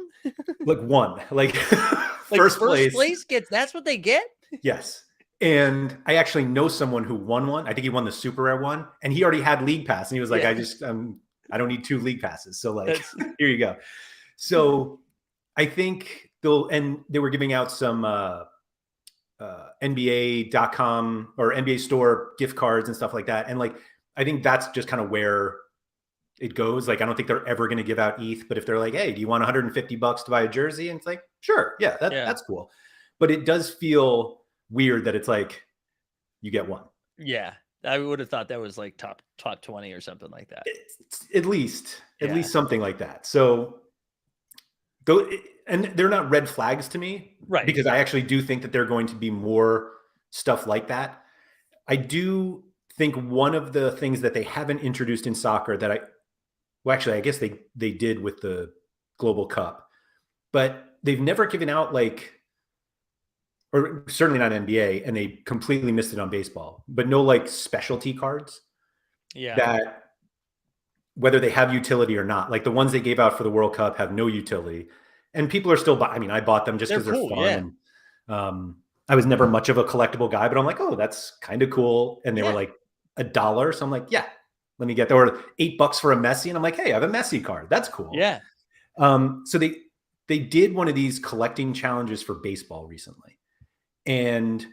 Like 1. Like, like first place gets, that's what they get? Yes. And I actually know someone who won one. I think he won the super rare one, and he already had League Pass. And he was like, I don't need 2 League Passes. So like, here you go. So I think they were giving out some NBA.com or NBA store gift cards and stuff like that. And like, I think that's just kind of where it goes. Like, I don't think they're ever going to give out ETH, but if they're like, hey, do you want $150 to buy a jersey? And it's like, sure. Yeah, that's cool. But it does feel weird that it's like, you get 1. Yeah. I would have thought that was like top 20 or something like that. At least something like that. So and they're not red flags to me, right? Because I actually do think that there are going to be more stuff like that. I do think one of the things that they haven't introduced in soccer that I guess they did with the Global Cup, but they've never given out like, or certainly not NBA, and they completely missed it on baseball, but no like specialty cards. Yeah. That whether they have utility or not, like the ones they gave out for the World Cup have no utility. And people are still I mean, I bought them just because they're fun. Yeah. And, I was never much of a collectible guy, but I'm like, oh, that's kind of cool. And they were like $1. So I'm like, yeah, let me get there. Or $8 for a Messi. And I'm like, hey, I have a Messi card. That's cool. Yeah. So they did one of these collecting challenges for baseball recently. And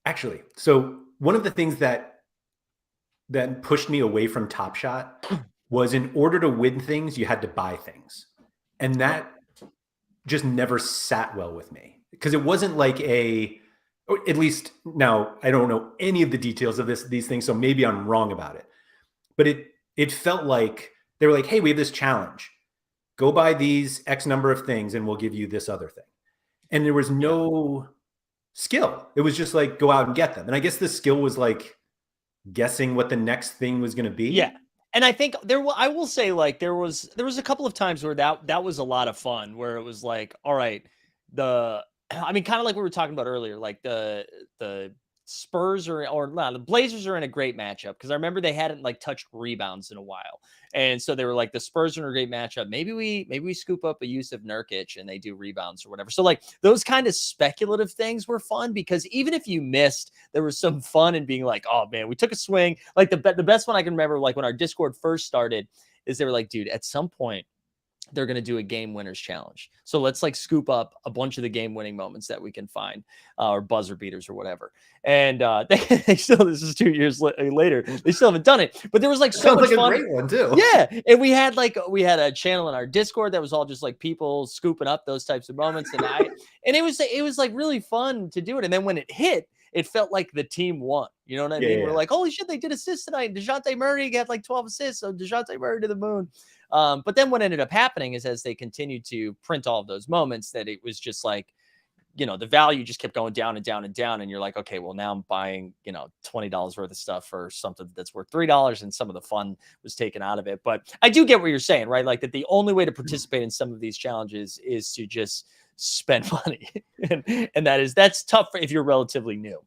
actually, so one of the things that pushed me away from Top Shot was, in order to win things, you had to buy things. And that just never sat well with me, because it wasn't like or at least now I don't know any of the details of these things, so maybe I'm wrong about it. But it felt like they were like, hey, we have this challenge. Go buy these X number of things and we'll give you this other thing. And there was no skill. It was just like, go out and get them. And I guess the skill was like guessing what the next thing was going to be. Yeah. And I think I will say, like, there was a couple of times where that was a lot of fun, where it was like, all right, I mean, kind of like we were talking about earlier, like the Spurs or no, the Blazers are in a great matchup because I remember they hadn't like touched rebounds in a while. And so they were like, the Spurs are in a great matchup. Maybe we scoop up a Yusuf Nurkic and they do rebounds or whatever. So like those kind of speculative things were fun because even if you missed, there was some fun in being like, oh man, we took a swing. Like the best one I can remember, like when our Discord first started, is they were like, dude, at some point they're going to do a game winners challenge. So let's like scoop up a bunch of the game winning moments that we can find or buzzer beaters or whatever. And they still, this is 2 years later, they still haven't done it, but there was like so much like fun. A great one too. Yeah. And we had a channel in our Discord that was all just like people scooping up those types of moments. And it was like really fun to do it. And then when it hit, it felt like the team won. You know what I mean? Yeah. We're like, holy shit, they did assists tonight. DeJounte Murray got like 12 assists. So DeJounte Murray to the moon. But then what ended up happening is as they continued to print all of those moments, that it was just like, the value just kept going down and down and down. And you're like, okay, well now I'm buying, $20 worth of stuff for something that's worth $3, and some of the fun was taken out of it. But I do get what you're saying, right? Like that the only way to participate in some of these challenges is to just spend money. and that's tough if you're relatively new.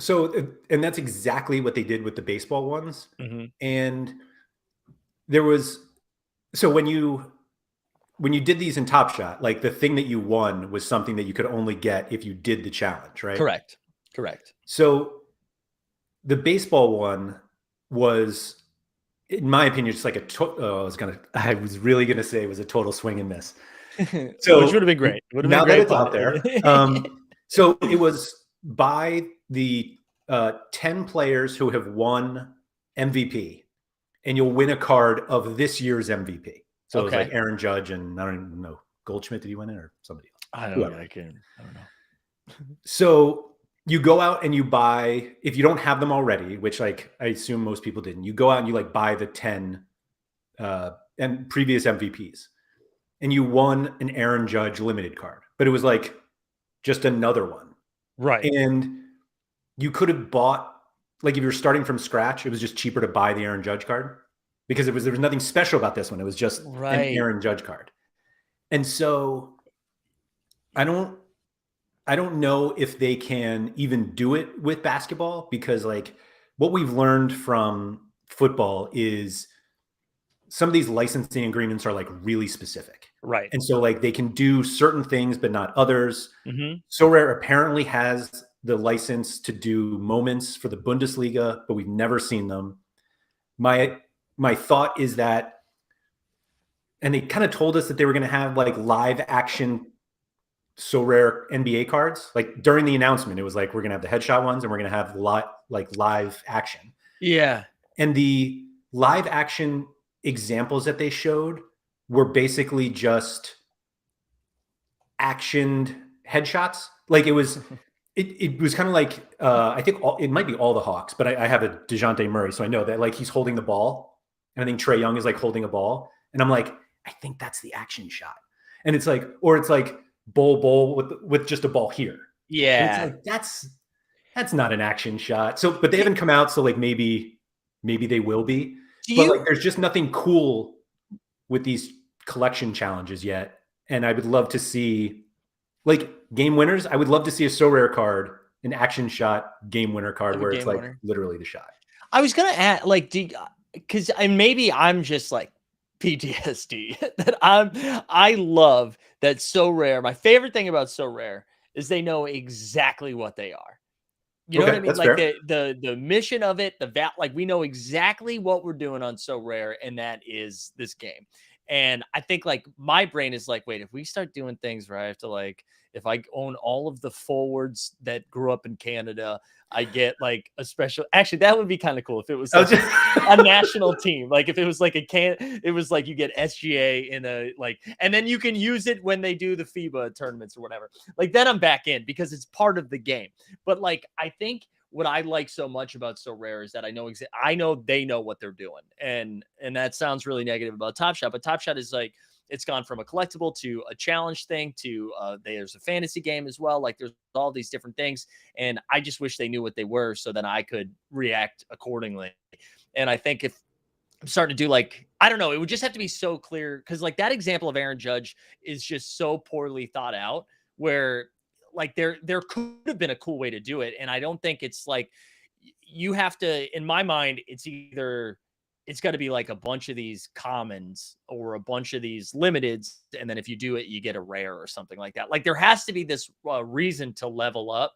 So, and that's exactly what they did with the baseball ones. Mm-hmm. And there was, so when you did these in Top Shot, like the thing that you won was something that you could only get if you did the challenge, right? Correct. So the baseball one was, in my opinion, just like I was really going to say it was a total swing and miss. So which would have been great. Now that it's out there. So it was by the 10 players who have won MVP, and you'll win a card of this year's MVP. So it was like Aaron Judge and I don't even know, Goldschmidt, did he win it or somebody else? I don't know. So you go out and you buy, if you don't have them already, which like I assume most people didn't, you go out and you like buy the 10 and previous MVPs, and you won an Aaron Judge limited card, but it was like just another one. Right. And you could have bought, like if you're starting from scratch, it was just cheaper to buy the Aaron Judge card because there was nothing special about this one. It was just an Aaron Judge card. And so I don't know if they can even do it with basketball, because like what we've learned from football is some of these licensing agreements are like really specific. Right. And so like they can do certain things, but not others. Mm-hmm. Sorare apparently has the license to do moments for the Bundesliga, but we've never seen them. My thought is that, and they kind of told us that they were going to have like live action SorareNBA cards. Like during the announcement, it was like, we're going to have the headshot ones and we're going to have live action. Yeah. And the live action examples that they showed were basically just actioned headshots. Like it was kind of like, I think it might be all the Hawks, but I have a DeJounte Murray. So I know that like he's holding the ball, and I think Trae Young is like holding a ball. And I'm like, I think that's the action shot. And it's like, or it's like bowl with just a ball here. Yeah. And it's like, that's not an action shot. So, but they haven't come out. So like maybe they will be, like there's just nothing cool with these collection challenges yet. And I would love to see like game winners. I would love to see a Sorare card, an action shot game winner card, where it's like literally the shot. I was going to add like, because maybe I'm just like PTSD that I love that Sorare. My favorite thing about Sorare is they know exactly what they are. You know what I mean? Like the mission of it, like we know exactly what we're doing on Sorare, and that is this game. And I think like my brain is like, wait, if we start doing things where I have to like, if I own all of the forwards that grew up in Canada, I get like a special, actually that would be kind of cool if it was like a national team. Like if it was like it was like you get SGA in a like, and then you can use it when they do the FIBA tournaments or whatever. Like then I'm back in because it's part of the game. But like, I think what I like so much about Sorare is that I know they know what they're doing. And that sounds really negative about Top Shot, but Top Shot is like, it's gone from a collectible to a challenge thing to there's a fantasy game as well. Like there's all these different things. And I just wish they knew what they were so that I could react accordingly. And I think if I'm starting to do like, I don't know, it would just have to be so clear. Cause like that example of Aaron Judge is just so poorly thought out, where like there could have been a cool way to do it. And I don't think it's like you have to, in my mind, it's got to be like a bunch of these commons or a bunch of these limiteds. And then if you do it, you get a rare or something like that. Like there has to be this reason to level up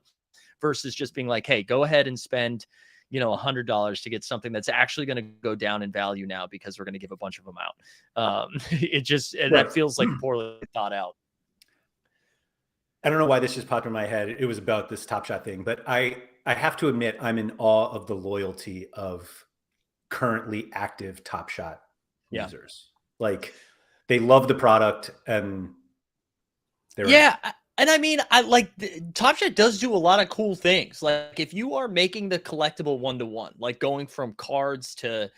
versus just being like, hey, go ahead and spend, $100 to get something that's actually going to go down in value now because we're going to give a bunch of them out. That feels like poorly thought out. I don't know why this just popped in my head. It was about this Top Shot thing, but I have to admit I'm in awe of the loyalty of currently active Top Shot users. Like they love the product and they're and I mean, Top Shot does do a lot of cool things. Like if you are making the collectible 1-to-1, like going from cards to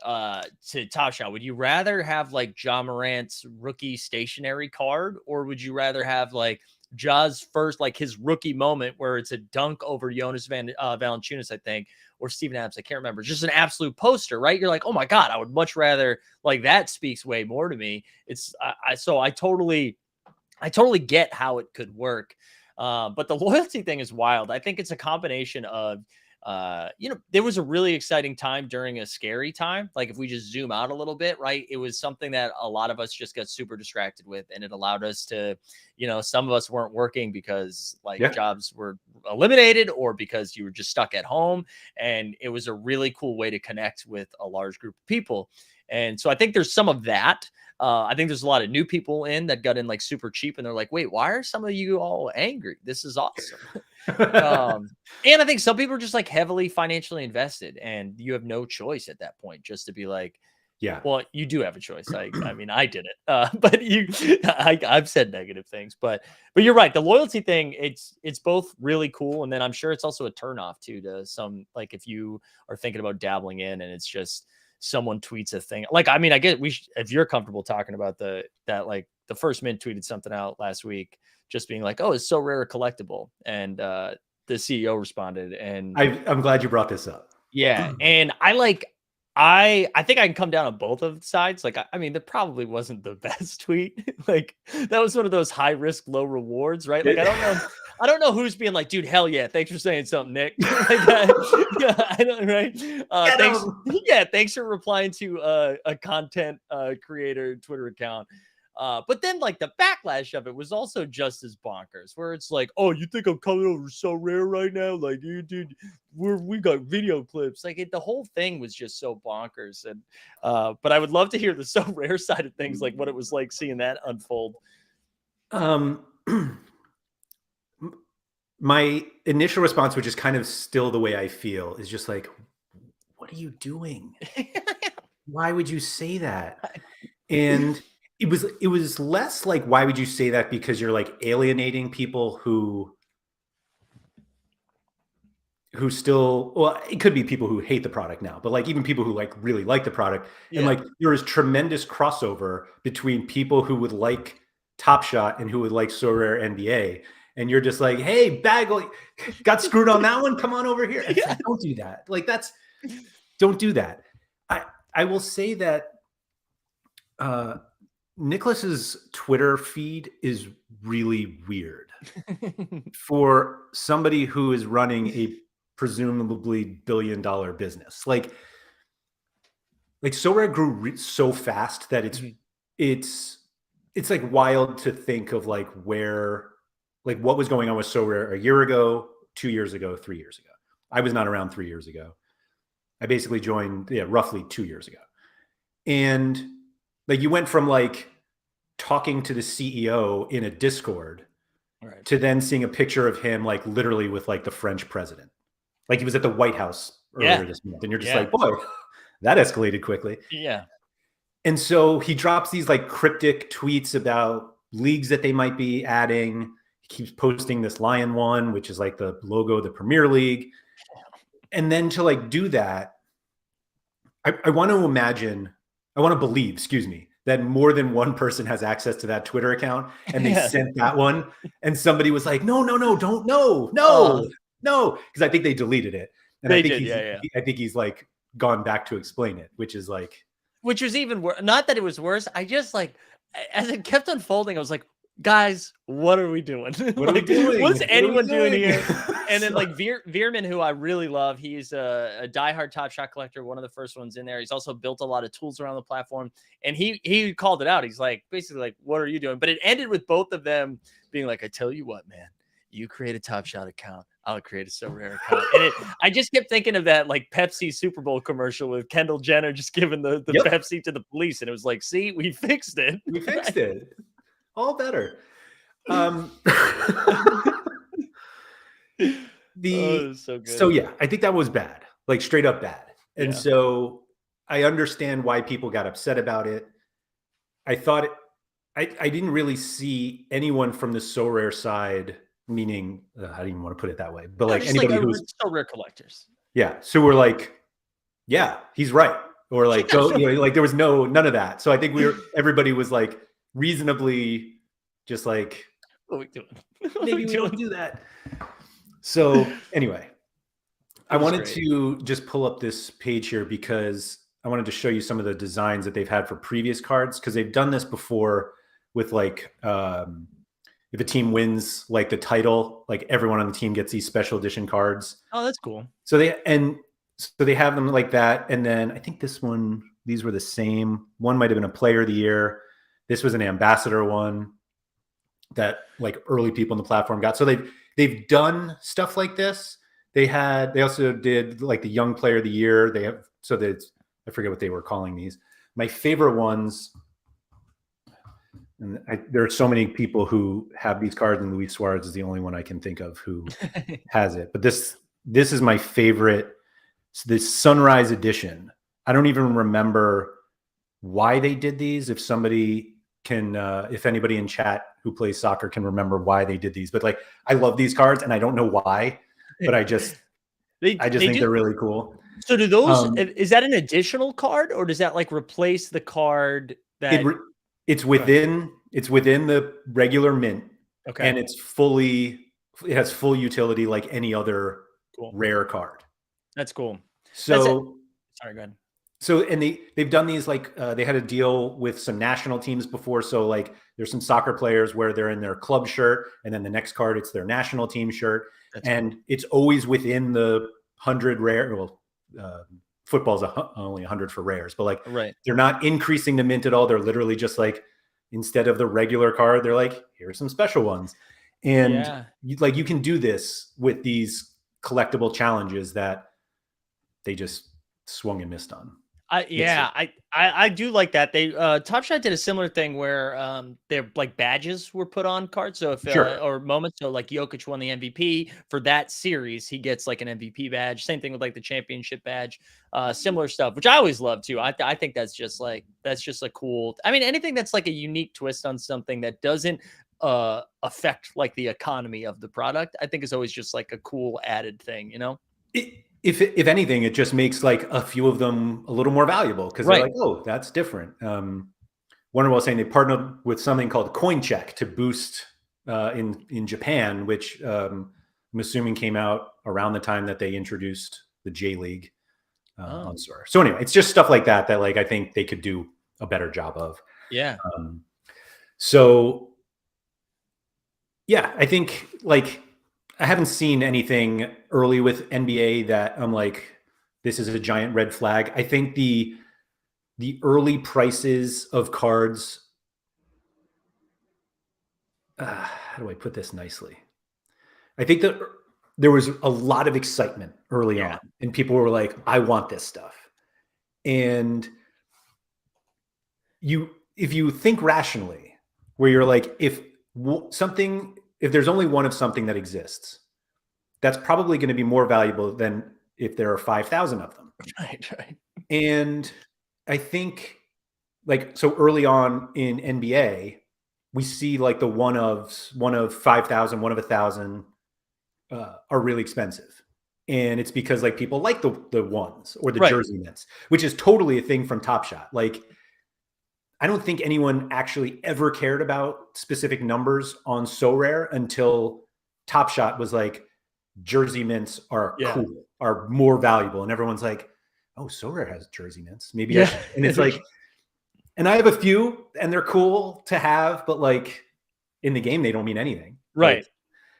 Top Shot, would you rather have like Ja Morant's rookie stationary card, or would you rather have like Ja's first, like his rookie moment where it's a dunk over Jonas Valanciunas, I think, or Steven Adams, I can't remember. It's just an absolute poster, right? You're like, oh my God, I would much rather, like that speaks way more to me. So I totally get how it could work. But the loyalty thing is wild. I think it's a combination of, there was a really exciting time during a scary time. Like if we just zoom out a little bit, right? It was something that a lot of us just got super distracted with, and it allowed us to, some of us weren't working because jobs were eliminated or because you were just stuck at home. And it was a really cool way to connect with a large group of people. And so I think there's some of that. I think there's a lot of new people that got in like super cheap, and they're like, wait, why are some of you all angry? This is awesome. And I think some people are just like heavily financially invested, and you have no choice at that point just to be like, well, you do have a choice. I mean, I did it, but I've said negative things, but you're right. The loyalty thing, it's both really cool. And then I'm sure it's also a turnoff too, to some, like if you are thinking about dabbling in and it's just, someone tweets a thing. Like, I mean, I get if you're comfortable talking about that, like the First Mint tweeted something out last week, just being like, oh, it's so rare a collectible. And the CEO responded, and I'm glad you brought this up. Yeah. And I think I can come down on both of sides. Like, I mean, that probably wasn't the best tweet. Like that was one of those high risk, low rewards, right? Like, I don't know who's being like, dude, hell yeah. Thanks for saying something, Nick. I don't, right. Thanks for replying to a content creator Twitter account. But then like the backlash of it was also just as bonkers, where it's like, oh, you think I'm coming over Sorare right now? Like, dude, we got video clips. Like the whole thing was just so bonkers. And but I would love to hear the Sorare side of things, like what it was like seeing that unfold. My initial response, which is kind of still the way I feel, is just like, what are you doing? Why would you say that? And it was less like, why would you say that? Because you're like alienating people who still, well, it could be people who hate the product now, but like even people who like really like the product. And like there is tremendous crossover between people who would like Top Shot and who would like SorareNBA. And you're just like, hey, Bagley, got screwed on that one. Come on over here. Like, don't do that. Like don't do that. I will say that Nicholas's Twitter feed is really weird for somebody who is running a presumably billion-dollar business. Like Sorare grew so fast that it's like wild to think of like where, like what was going on with Sorare a year ago, 2 years ago, 3 years ago. I was not around 3 years ago. I basically joined, roughly 2 years ago. And like you went from like talking to the CEO in a Discord to then seeing a picture of him like literally with like the French president. Like he was at the White House earlier this month. And you're just like, boy, that escalated quickly. Yeah. And so he drops these like cryptic tweets about leagues that they might be adding. He keeps posting this lion one, which is like the logo of the Premier League. And then to like do that, I want to believe, that more than one person has access to that Twitter account, and they sent that one, and somebody was like, no, because I think they deleted it. And I think he's like gone back to explain it, which was even worse. Not that it was worse. I just like, as it kept unfolding, I was like, guys, what are we doing? What are we doing? What's What are we anyone doing doing? here? And then like Veerman, who I really love, he's a diehard Top Shot collector, one of the first ones in there. He's also built a lot of tools around the platform, and he called it out. He's like, basically like, what are you doing? But it ended with both of them being like, I tell you what, man, you create a Top Shot account, I'll create a Sorare account. And I just kept thinking of that like Pepsi Super Bowl commercial with Kendall Jenner just giving the Pepsi to the police, and it was like, see, we fixed it. We fixed it. All better. So yeah, I think that was bad, like straight up bad. And so I understand why people got upset about it. I thought I didn't really see anyone from the Sorare side, meaning I don't even want to put it that way, but like anybody who's Sorare collectors. Yeah. So we're like, yeah, he's right. Or like, go, like there was none of that. So I think everybody was like reasonably just like, what are we doing? Maybe we don't do that. So anyway, I wanted to just pull up this page here because I wanted to show you some of the designs that they've had for previous cards, because they've done this before with like if a team wins like the title, like everyone on the team gets these special edition cards. Oh, that's cool. So they have them like that. And then I think these were the same. One might have been a player of the year. This was an ambassador one that like early people on the platform got. So they've done stuff like this. They also did like the young player of the year. I forget what they were calling these. My favorite ones, and there are so many people who have these cards, and Luis Suarez is the only one I can think of who has it. But this is my favorite, this Sunrise edition. I don't even remember why they did these. If somebody can, if anybody in chat who plays soccer can remember why they did these, but like, I love these cards and I don't know why, but I just think they're really cool. So do those, is that an additional card, or does that like replace the card that it's within the regular mint? Okay. And it has full utility like any other rare card. That's cool. So sorry, go ahead. So, and they've done these, like they had a deal with some national teams before. So like there's some soccer players where they're in their club shirt, and then the next card, it's their national team shirt. That's cool. It's always within the 100 rare. Well, football's only 100 for rares, but like they're not increasing the mint at all. They're literally just like, instead of the regular card, they're like, here are some special ones. And you can do this with these collectible challenges that they just swung and missed on. I do like that. They Top Shot did a similar thing where their like badges were put on cards. So if or moments, so like Jokic won the MVP for that series, he gets like an MVP badge. Same thing with like the championship badge. Similar stuff, which I always love too. I think that's just a cool. I mean, anything that's like a unique twist on something that doesn't affect like the economy of the product, I think is always just like a cool added thing, you know? If anything, it just makes like a few of them a little more valuable, because they're like, oh, that's different. Wonder was saying they partnered with something called CoinCheck to boost in Japan, which I'm assuming came out around the time that they introduced the J League on Sorare. So anyway, it's just stuff like that like I think they could do a better job of. Yeah. So yeah, I think like I haven't seen anything early with NBA that I'm like, this is a giant red flag. I think the early prices of cards, how do I put this nicely? I think that there was a lot of excitement early on, and people were like, I want this stuff. And if you think rationally, where you're like, if there's only one of something that exists, that's probably going to be more valuable than if there are 5,000 of them. Right. And I think like, so early on in NBA, we see like the one of 5,000, one of 1,000 are really expensive. And it's because like people like the ones or the jersey mints, which is totally a thing from Top Shot. Like, I don't think anyone actually ever cared about specific numbers on Sorare until Top Shot was like, jersey mints are cool, are more valuable. And everyone's like, oh, Sorare has jersey mints. Maybe I should. And it's like, and I have a few and they're cool to have, but like, in the game, they don't mean anything. Right. Like,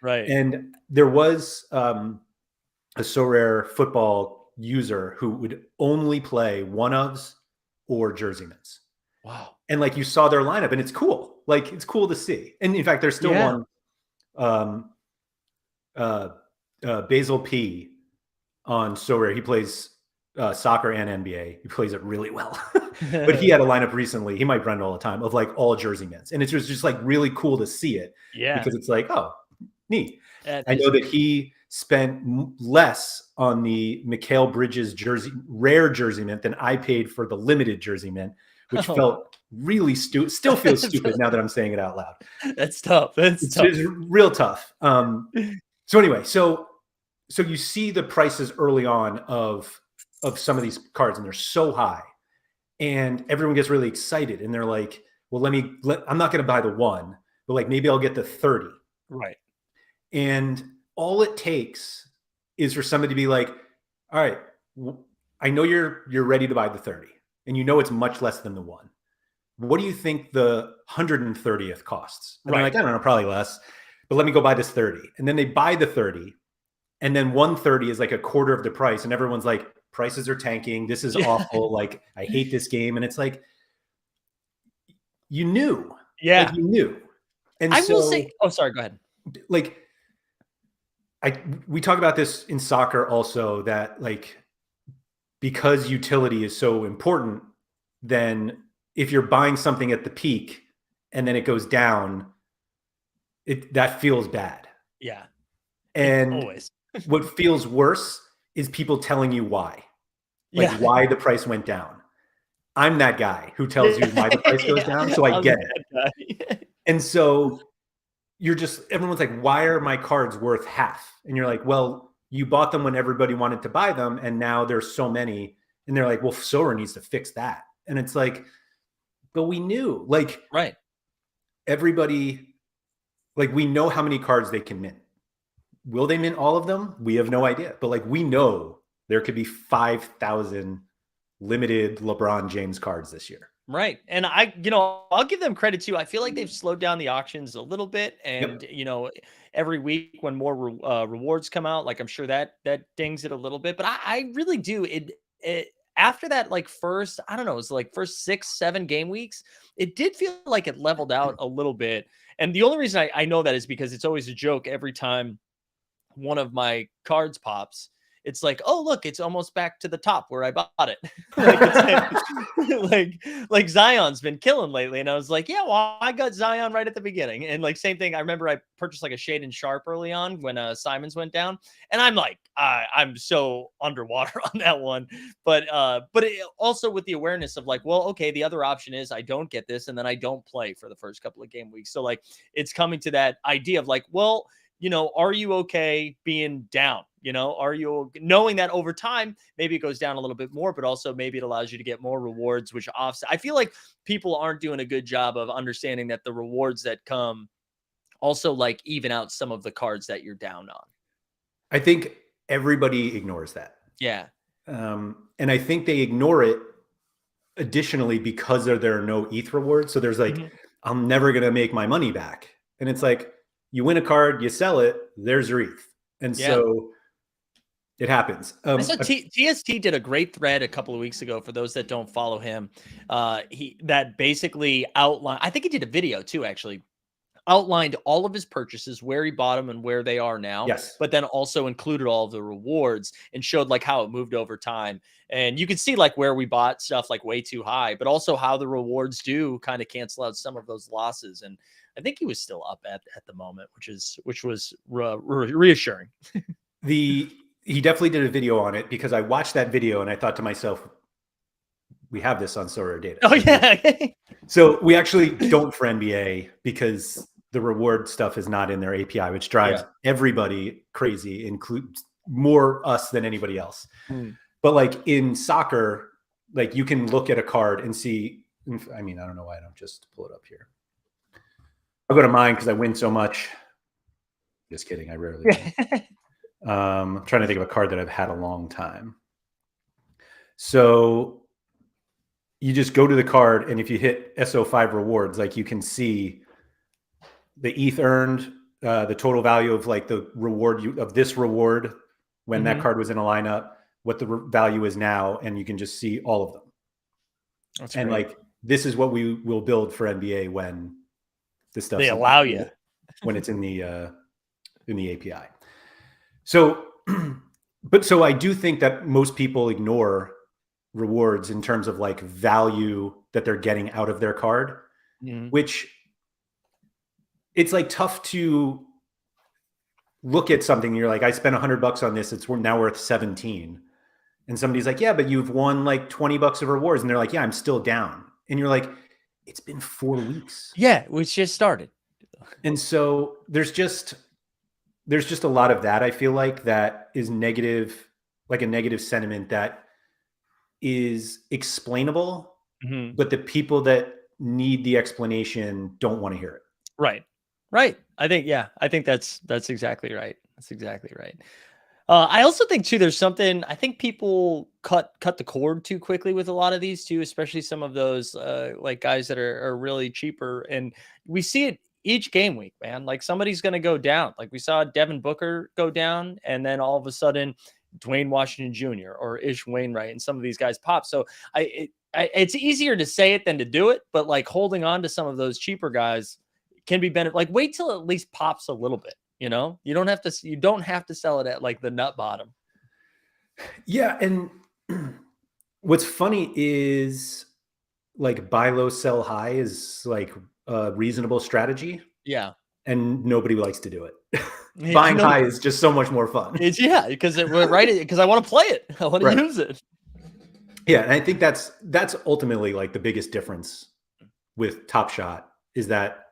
Right. and there was a Sorare football user who would only play one-ofs or jersey mints. Wow. And like you saw their lineup, and it's cool. Like it's cool to see. And in fact, there's still Yeah. one, Basil P on Sorare. He plays soccer and NBA. He plays it really well. But he had a lineup recently. He might run it all the time of like all jersey mints, and it was just like really cool to see it. Yeah. Because it's like, oh, neat. That I know that he spent less on the Mikal Bridges rare jersey mint than I paid for the limited jersey mint, which felt really stupid. Still feels stupid now that I'm saying it out loud. That's tough. It's tough. It's real tough. So anyway, so you see the prices early on of some of these cards, and they're so high, and everyone gets really excited, and they're like, well, I'm not going to buy the 1, but like maybe I'll get the 30. Right. And all it takes is for somebody to be like, all right, I know you're ready to buy the 30, and you know it's much less than the 1. What do you think the 130th costs? And they're like, I don't know, probably less, but let me go buy this 30. And then they buy the 30, and then 130 is like a quarter of the price, and everyone's like, prices are tanking. This is awful. Like, I hate this game. And it's like, you knew. Yeah. Like, you knew. And I will say, oh, sorry, go ahead. Like, we talk about this in soccer also, that like, because utility is so important, then if you're buying something at the peak and then it goes down, that feels bad. Yeah. And always. What feels worse is people telling you why. Like why the price went down. I'm that guy who tells you why the price goes down, so I get it. And so everyone's like, why are my cards worth half? And you're like, well, you bought them when everybody wanted to buy them, and now there's so many. And they're like, well, Sorare needs to fix that. And it's like, but we knew, like, everybody, like, we know how many cards they can mint. Will they mint all of them? We have no idea. But like, we know there could be 5,000 limited LeBron James cards this year. Right. And I'll give them credit too. I feel like they've slowed down the auctions a little bit. And, every week when more rewards come out, like I'm sure that dings it a little bit. But I really do. It after that, like first, I don't know, it was like first 6-7 game weeks, it did feel like it leveled out a little bit. And the only reason I know that is because it's always a joke every time one of my cards pops. It's like, oh, look, it's almost back to the top where I bought it. like Zion's been killing lately. And I was like, yeah, well, I got Zion right at the beginning. And like, same thing. I remember I purchased like a Shade and Sharp early on when Simons went down. And I'm like, I'm so underwater on that one. But also with the awareness of like, well, okay, the other option is I don't get this. And then I don't play for the first couple of game weeks. So like, it's coming to that idea of like, well, are you okay being down? Are you knowing that over time, maybe it goes down a little bit more, but also maybe it allows you to get more rewards, which offset. I feel like people aren't doing a good job of understanding that the rewards that come also like even out some of the cards that you're down on. I think everybody ignores that. Yeah. And I think they ignore it additionally because there are no ETH rewards. So there's like, I'm never going to make my money back. And it's like, you win a card, you sell it, there's your ETH. And so it happens. I saw TST did a great thread a couple of weeks ago for those that don't follow him. That basically outlined, I think he did a video too, actually, outlined all of his purchases, where he bought them and where they are now. Yes. But then also included all of the rewards and showed like how it moved over time. And you can see like where we bought stuff like way too high, but also how the rewards do kind of cancel out some of those losses. And I think he was still up at the moment, which was reassuring. He definitely did a video on it because I watched that video and I thought to myself, we have this on SorareData. Oh yeah. So we actually don't for NBA because the reward stuff is not in their API, which drives everybody crazy, includes more us than anybody else. But like in soccer, like you can look at a card and see, I mean, I don't know why I don't just pull it up here. I'll go to mine because I win so much. Just kidding. I rarely win. I'm trying to think of a card that I've had a long time. So you just go to the card, and if you hit SO5 rewards, like you can see the ETH earned, the total value of like the reward of this reward when that card was in a lineup, what the value is now, and you can just see all of them. That's and great. like this is what we will build for NBA when this stuff They allow you when it's in the API. So, so I do think that most people ignore rewards in terms of like value that they're getting out of their card, which it's like tough to look at something and you're like, I spent $100 on this. It's now worth 17. And somebody's like, yeah, but you've won like $20 of rewards. And they're like, yeah, I'm still down. And you're like, it's been 4 weeks. Yeah, we just started. And so there's just a lot of that. I feel like that is negative, like a negative sentiment that is explainable, but the people that need the explanation don't want to hear it. Right. I think that's exactly right. That's exactly right. I also think too, there's something, I think people cut the cord too quickly with a lot of these too, especially some of those like guys that are really cheaper. And we see it each game week, man. Like somebody's going to go down. Like we saw Devin Booker go down, and then all of a sudden Dwayne Washington Jr. or Ish Wainwright and some of these guys pop. So it's easier to say it than to do it, but like holding on to some of those cheaper guys can be better. Like wait till it at least pops a little bit. You know, you don't have to sell it at like the nut bottom. Yeah. And what's funny is like buy low, sell high is like a reasonable strategy. Yeah. And nobody likes to do it. Buying high is just so much more fun. Because because I want to play it. I want to use it. Yeah. And I think that's ultimately like the biggest difference with Top Shot is that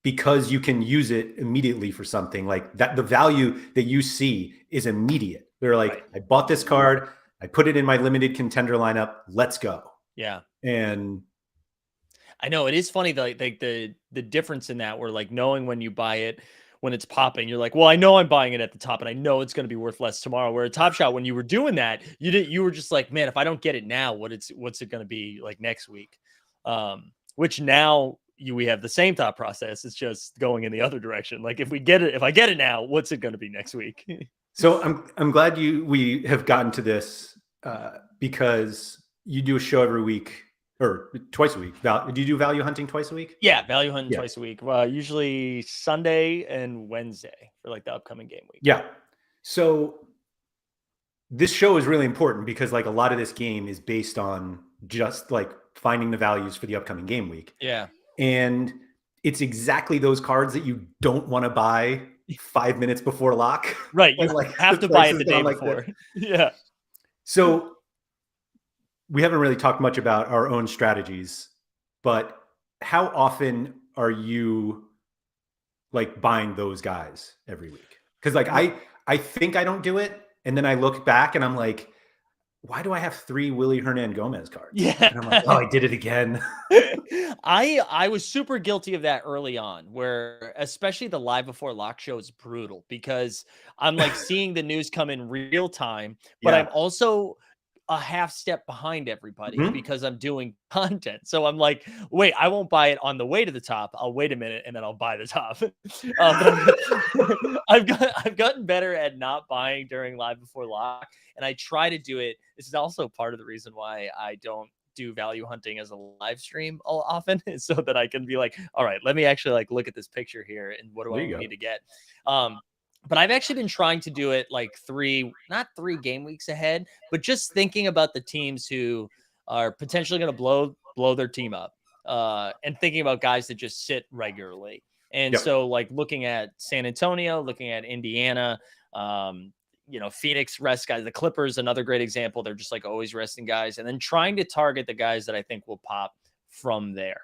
because you can use it immediately for something like that, the value that you see is immediate. They're like, I bought this card, I put it in my limited contender lineup, let's go. Yeah. And I know it is funny, like the difference in that, where like knowing when you buy it, when it's popping, you're like, well, I know I'm buying it at the top and I know it's going to be worth less tomorrow. Where a Top Shot, when you were doing that, you were just like, man, if I don't get it now, what's it going to be like next week? Which now we have the same thought process. It's just going in the other direction. Like if I get it now, what's it going to be next week? So I'm glad we have gotten to this because you do a show every week or twice a week. Do you do value hunting twice a week? Yeah, value hunting twice a week. Usually Sunday and Wednesday for like the upcoming game week. Yeah. So this show is really important because like a lot of this game is based on just like finding the values for the upcoming game week. Yeah. And it's exactly those cards that you don't want to buy 5 minutes before lock. Right. You like have to buy it the day before. Yeah. So we haven't really talked much about our own strategies, but how often are you like buying those guys every week? Because like I think I don't do it. And then I look back and I'm like, why do I have 3 Willie Hernangomez cards? Yeah. And I'm like, oh, I did it again. I was super guilty of that early on, where especially the live before lock show is brutal because I'm like seeing the news come in real time, but I'm also a half step behind everybody because I'm doing content. So I'm like, wait, I won't buy it on the way to the top. I'll wait a minute and then I'll buy the top. I've gotten better at not buying during live before lock, and I try to do it. This is also part of the reason why I don't do value hunting as a live stream often, so that I can be like, all right, let me actually like look at this picture here and what do I need to get. But I've actually been trying to do it like not 3 game weeks ahead, but just thinking about the teams who are potentially going to blow their team up, and thinking about guys that just sit regularly. And so like looking at San Antonio, looking at Indiana, Phoenix rest guys, the Clippers, another great example. They're just like always resting guys, and then trying to target the guys that I think will pop from there.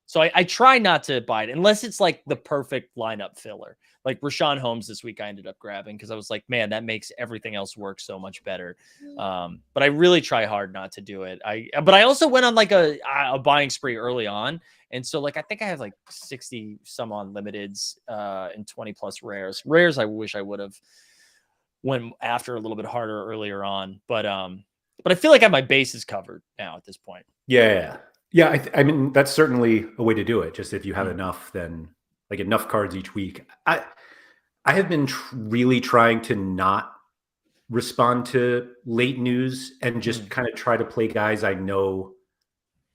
So I try not to buy it unless it's like the perfect lineup filler. Like Rashawn Holmes this week, I ended up grabbing because I was like, man, that makes everything else work so much better. But I really try hard not to do it. But I also went on like a buying spree early on. And so like, I think I have like 60 some on limiteds and 20 plus rares. Rares, I wish I would have went after a little bit harder earlier on. But I feel like I have my bases covered now at this point. Yeah. I mean, that's certainly a way to do it. Just if you have enough, then like enough cards each week. I have been really trying to not respond to late news and just kind of try to play guys I know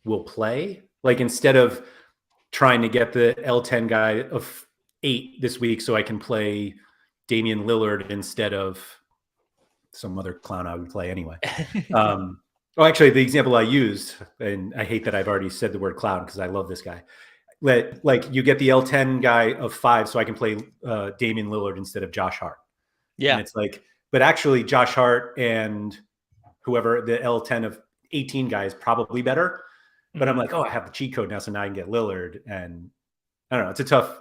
will play. Like instead of trying to get the L10 guy of 8 this week so I can play Damian Lillard instead of some other clown I would play anyway. Actually, the example I used, and I hate that I've already said the word clown because I love this guy. Like you get the L10 guy of 5 so I can play Damian Lillard instead of Josh Hart. Yeah. And it's like, but actually Josh Hart and whoever the L10 of 18 guy is probably better. But I'm like, oh, I have the cheat code now, so now I can get Lillard. And I don't know. It's a tough,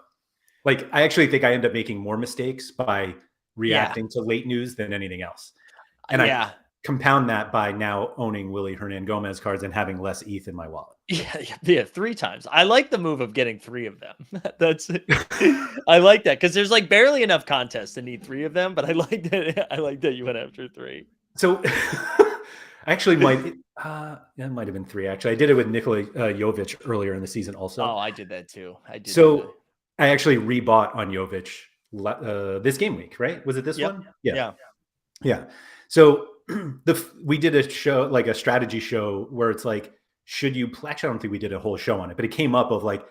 like, I actually think I end up making more mistakes by reacting to late news than anything else. And I compound that by now owning Willie Hernangomez cards and having less ETH in my wallet. Yeah, 3 times. I like the move of getting 3 of them. I like that because there's like barely enough contests to need 3 of them, but I like that you went after 3. So actually it might have been 3 actually. I did it with Nikola Jovic earlier in the season also. Oh, I did that too. I actually rebought on Jovic this game week, right? Was it this one? Yeah. So we did a show, like a strategy show where it's like, should you play? Actually, I don't think we did a whole show on it, but it came up of like,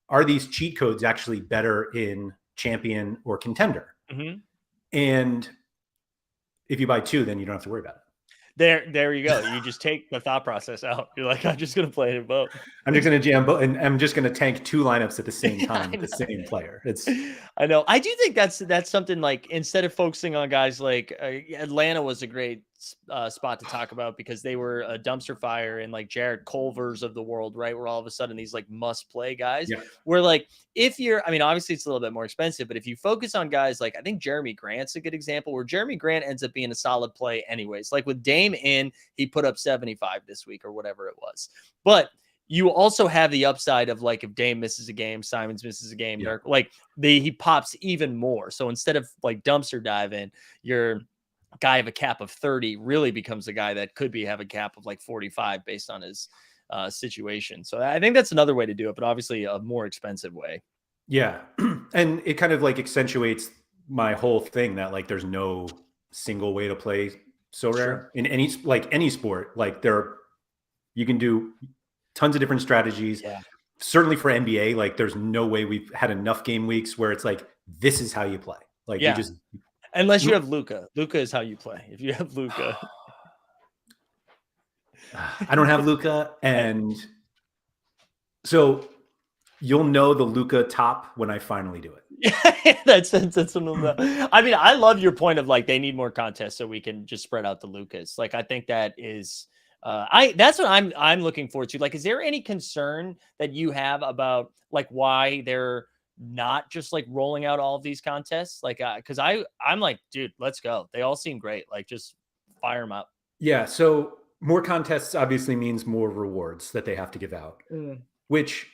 are these cheat codes actually better in champion or contender? And if you buy 2, then you don't have to worry about it. There you go. You just take the thought process out. You're like, I'm just going to play it both. I'm just going to jam both, and I'm just going to tank 2 lineups at the same time with the same player. I know. I do think that's something like instead of focusing on guys like Atlanta was a great spot to talk about because they were a dumpster fire and like Jared Culvers of the world, right? Where all of a sudden these like must play guys where like if you're, I mean, obviously it's a little bit more expensive, but if you focus on guys like I think Jeremy Grant's a good example where Jeremy Grant ends up being a solid play anyways. Like with Dame in, he put up 75 this week or whatever it was. But you also have the upside of like if Dame misses a game, Simons misses a game, he pops even more. So instead of like dumpster diving, your guy of a cap of 30 really becomes a guy that could have a cap of like 45 based on his situation. So I think that's another way to do it, but obviously a more expensive way. Yeah. And it kind of like accentuates my whole thing that like there's no single way to play Sorare in any sport. Like you can do tons of different strategies. Certainly for NBA, like there's no way we've had enough game weeks where it's like, this is how you play. Like you just, unless you have Luka. Luka is how you play. If you have Luka. I don't have Luka. And so you'll know the Luka top when I finally do it. that's I mean, I love your point of like, they need more contests so we can just spread out the Lukas. Like, I think that is, that's what I'm looking forward to. Like, is there any concern that you have about like why they're not just like rolling out all of these contests? Like, cause I'm like, dude, let's go. They all seem great. Like just fire them up. Yeah. So more contests obviously means more rewards that they have to give out, which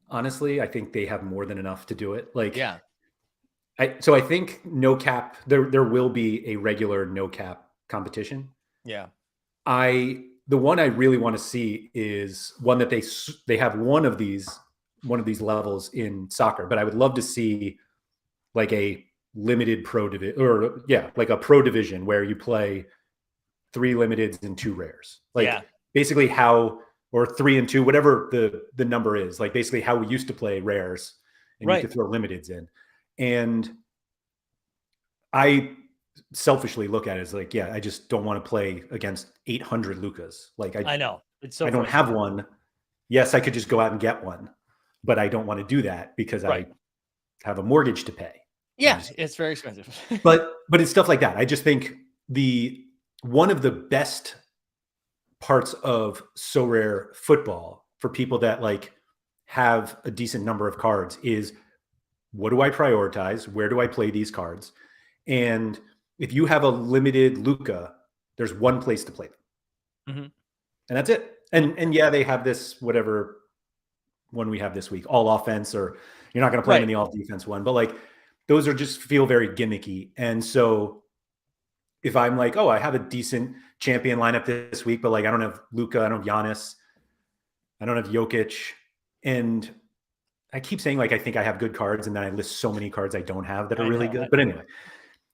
honestly, I think they have more than enough to do it. Like, so I think no cap, there will be a regular no cap competition. The one I really want to see is one that they have one of these levels in soccer, but I would love to see like a limited pro division or like a pro division where you play 3 limiteds and 2 rares. Like basically or 3 and 2, whatever the number is, like basically how we used to play rares and you could throw limiteds in. And I selfishly look at it as like, I just don't want to play against 800 Lukas. Like I know it's so I don't have one. Yes, I could just go out and get one, but I don't want to do that because I have a mortgage to pay. It's very expensive. but it's stuff like that. I just think one of the best parts of Sorare football for people that like have a decent number of cards is, what do I prioritize? Where do I play these cards? And if you have a limited Luka, there's one place to play them. And that's it. And they have this, whatever one we have this week, all offense, or you're not going to play them in the all defense one, but like those are just feel very gimmicky. And so if I'm like, oh, I have a decent champion lineup this week, but like I don't have Luka, I don't have Giannis, I don't have Jokic, and I keep saying like I think I have good cards, and then I list so many cards I don't have that are I really know. good. But anyway,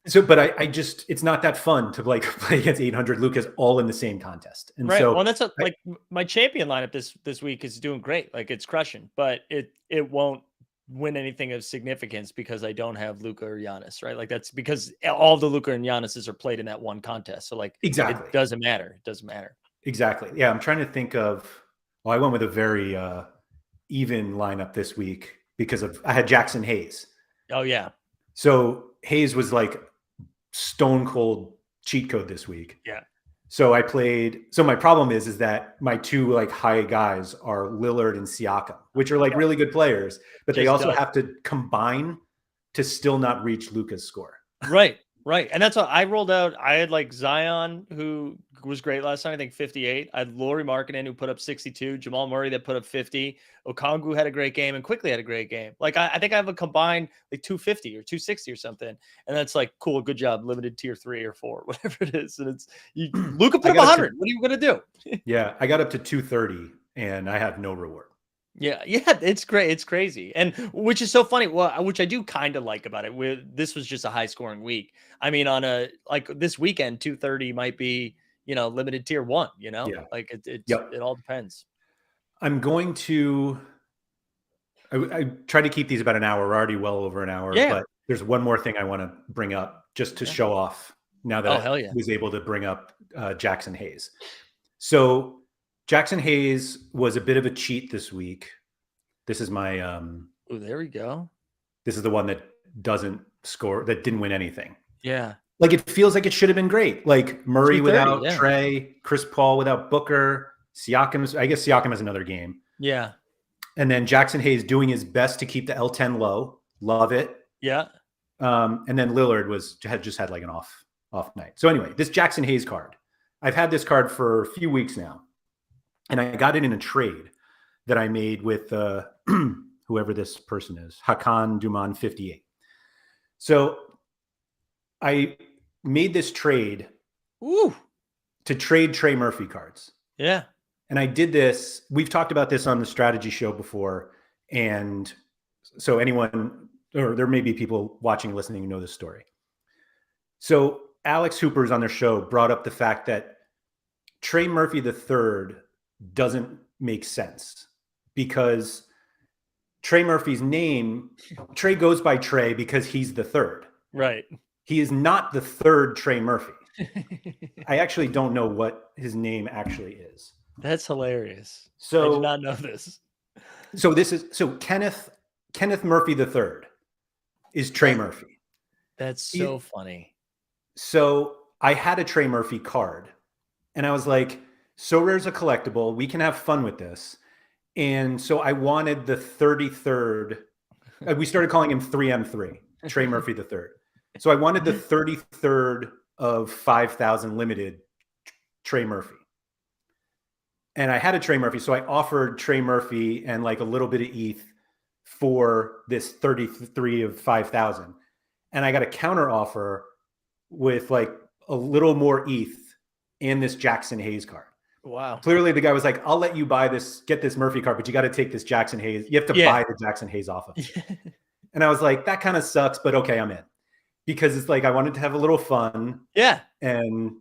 so but I just it's not that fun to like play against 800 Lucas all in the same contest. And Right. so Well, that's I, like my champion lineup this week is doing great. Like it's crushing, but it won't win anything of significance because I don't have Luca or Giannis, right? Like that's because all the Luca and Giannis's are played in that one contest. So like it exactly. doesn't matter. It doesn't matter. Exactly. Yeah, I'm trying to think of. Well, I went with a very even lineup this week because of I had Jackson Hayes. Oh yeah. So Hayes was like stone cold cheat code this week. Yeah. So I played. So my problem is that my two like high guys are Lillard and Siakam, which are like really good players, but they Just also does. have to combine to still not reach Luca's score. Right. Right. And that's what I rolled out. I had like Zion, who was great last time, I think 58. I had Lauri Markkanen, who put up 62. Jamal Murray that put up 50. Okongwu had a great game and Quickly had a great game. Like I think I have a combined like 250 or 260 or something. And that's like, cool, good job. Limited tier 3 or 4, whatever it is. And it's Luca put up 100. What are you gonna do? Yeah, I got up to 230 and I have no reward. Yeah, it's great. It's crazy. And which is so funny. Well, which I do kind of like about it. This was just a high scoring week. I mean, on a like this weekend, 230 might be, limited tier 1, Yeah. like Yep. it all depends. I'm going to I try to keep these about an hour. We're already well over an hour, Yeah. but there's one more thing I want to bring up just to show off now that Oh, I hell yeah. was able to bring up Jackson Hayes. So Jackson Hayes was a bit of a cheat this week. This is my Oh, there we go. this is the one that doesn't score, that didn't win anything. Yeah. Like it feels like it should have been great. Like Murray without yeah. Trey, Chris Paul without Booker, Siakam's. I guess Siakam has another game. Yeah. And then Jackson Hayes doing his best to keep the L10 low. Love it. Yeah. And then Lillard had just had like an off night. So anyway, this Jackson Hayes card, I've had this card for a few weeks now, and I got it in a trade that I made with whoever this person is, Hakan Duman 58. So I made this trade to trade Trey Murphy cards. Yeah. And I did this. We've talked about this on the strategy show before. And so anyone, or there may be people watching, listening, who know this story. So Alex Hooper's on their show brought up the fact that Trey Murphy III doesn't make sense because Trey Murphy's name, Trey goes by Trey because he's the third. Right. He is not the third Trey Murphy. I actually don't know what his name actually is. That's hilarious. So I did not know this. So Kenneth Murphy III is Trey Murphy. That's so funny. So I had a Trey Murphy card and I was like, Sorare's a collectible. We can have fun with this. And so I wanted the 33rd. We started calling him 3M3, Trey Murphy III. So I wanted the 33rd of 5,000 limited Trey Murphy. And I had a Trey Murphy. So I offered Trey Murphy and like a little bit of ETH for this 33 of 5,000. And I got a counter offer with like a little more ETH and this Jackson Hayes card. Wow. Clearly the guy was like, I'll let you buy this, get this Murphy card, but you got to take this Jackson Hayes. You have to buy the Jackson Hayes off of it. And I was like, that kind of sucks, but okay, I'm in. Because it's like, I wanted to have a little fun. Yeah. And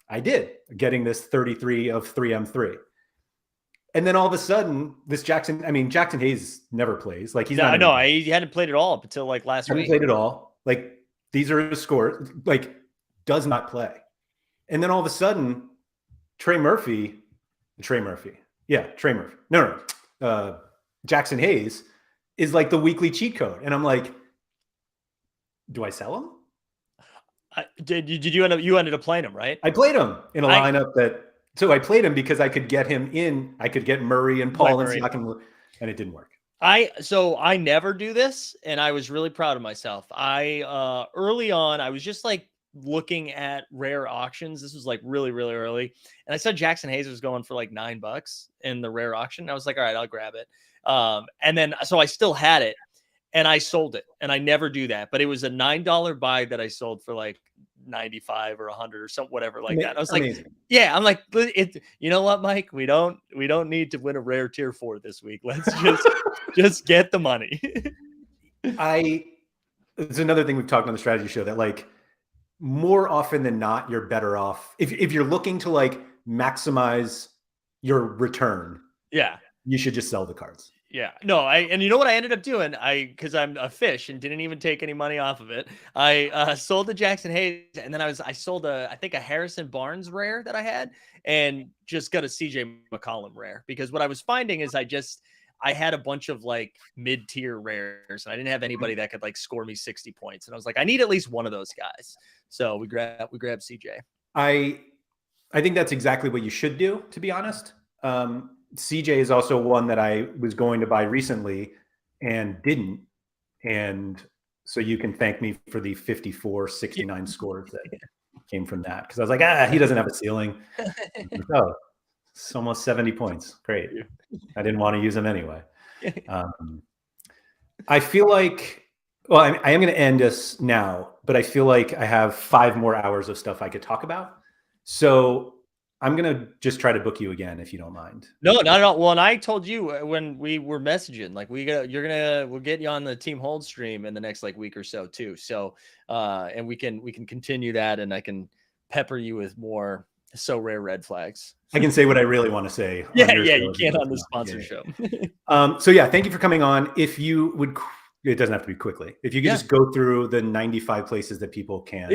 I did, getting this 33 of 3M3. And then all of a sudden, this Jackson Hayes never plays. Like he's not. I know. He hadn't played it all up until like last week. Played it all. Like these are his scores. Like does not play. And then all of a sudden, Trey Murphy. No. Jackson Hayes is like the weekly cheat code. And I'm like, do I sell him? Did you ended up playing him, right? I played him in a lineup that. So I played him because I could get him in. I could get Murray and Paul and Siakam, and it didn't work. So I never do this, and I was really proud of myself. Early on, I was just like looking at rare auctions. This was like really, really early, and I saw Jackson Hayes was going for like $9 in the rare auction. I was like, all right, I'll grab it. And then so I still had it, and I sold it, and I never do that, but it was a $9 buy that I sold for like 95 or 100 or something, whatever like that. I was Amazing. like, yeah, I'm like, you know what, Mike? We don't need to win a rare tier 4 this week. Let's just get the money. It's another thing we've talked on the strategy show that like more often than not, you're better off if you're looking to like maximize your return. Yeah. You should just sell the cards. Yeah, no, and you know what I ended up doing? Because I'm a fish and didn't even take any money off of it. I sold the Jackson Hayes, and then I sold I think a Harrison Barnes rare that I had, and just got a CJ McCollum rare, because what I was finding is I had a bunch of like mid-tier rares, and I didn't have anybody that could like score me 60 points, and I was like, I need at least one of those guys. So we grabbed CJ. I think that's exactly what you should do, to be honest. CJ is also one that I was going to buy recently and didn't. And so you can thank me for the 54-69 scores that came from that. Because I was like, he doesn't have a ceiling. Oh, it's almost 70 points. Great. I didn't want to use him anyway. I feel like, well, I am going to end this now, but I feel like I have 5 more hours of stuff I could talk about. So I'm going to just try to book you again, if you don't mind. No, not at all. Well, and I told you when we were messaging, like we'll get you on the Team Hold stream in the next like week or so too. So, and we can continue that, and I can pepper you with more Sorare red flags. I can say what I really want to say. Yeah, you can't on the sponsor show. So yeah, thank you for coming on. If you would, it doesn't have to be quickly. If you could just go through the 95 places that people can.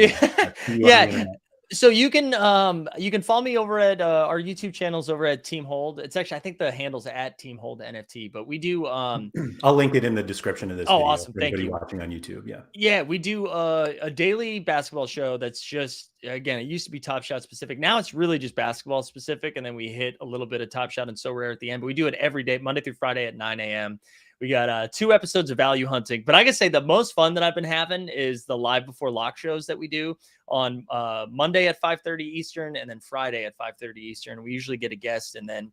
Yeah. So you can follow me over at our YouTube channels over at Team Hold. It's actually, I think the handle's at Team Hold NFT, but we do I'll link it in the description of this video. Awesome. Thank you. Watching on YouTube. Yeah, we do a daily basketball show that's just, again, it used to be Top Shot specific. Now it's really just basketball specific, and then we hit a little bit of Top Shot and Sorare at the end, but we do it every day, Monday through Friday at 9 a.m. We got 2 episodes of value hunting, but I can say the most fun that I've been having is the live before lock shows that we do on Monday at 5:30 Eastern, and then Friday at 5:30 Eastern. We usually get a guest, and then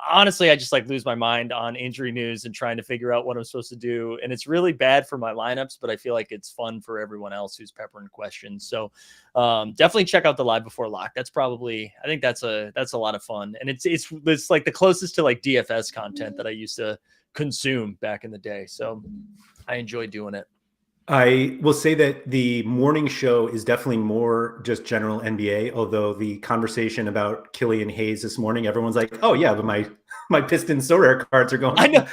honestly, I just like lose my mind on injury news and trying to figure out what I'm supposed to do. And it's really bad for my lineups, but I feel like it's fun for everyone else who's peppering questions. So definitely check out the live before lock. That's probably, I think that's a lot of fun. And it's like the closest to like DFS content that I used to consume back in the day. So I enjoy doing it. I will say that the morning show is definitely more just general NBA, although the conversation about Killian Hayes this morning, everyone's like, oh yeah, but my Pistons Sorare cards are going. I know.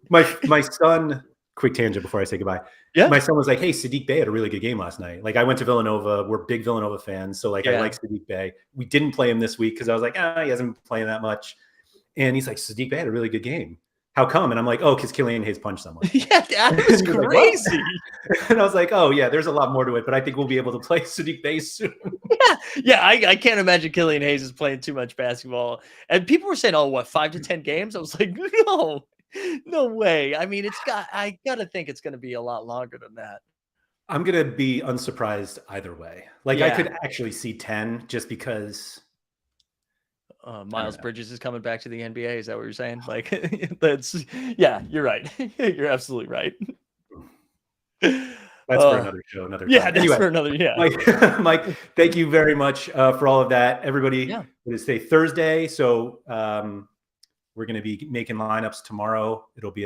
My son, quick tangent before I say goodbye. Yeah. My son was like, hey, Saddiq Bey had a really good game last night. Like I went to Villanova. We're big Villanova fans. So like I like Saddiq Bey. We didn't play him this week because I was like, he hasn't been playing that much. And he's like, Saddiq Bey had a really good game. How come? And I'm like, oh, because Killian Hayes punched someone. Yeah, that was crazy. Like, and I was like, oh yeah, there's a lot more to it, but I think we'll be able to play Saddiq Bey soon. Yeah. I can't imagine Killian Hayes is playing too much basketball. And people were saying, oh, what, 5 to 10 games? I was like, no way. I mean, I gotta think it's gonna be a lot longer than that. I'm gonna be unsurprised either way. Like I could actually see 10 just because. Miles Bridges is coming back to the NBA. Is that what you're saying? Like you're right. You're absolutely right. That's for another show. For another. Yeah. Mike, thank you very much for all of that. Everybody, it is Thursday. So we're going to be making lineups tomorrow. It'll be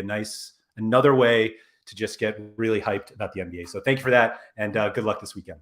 another way to just get really hyped about the NBA. So thank you for that. And good luck this weekend.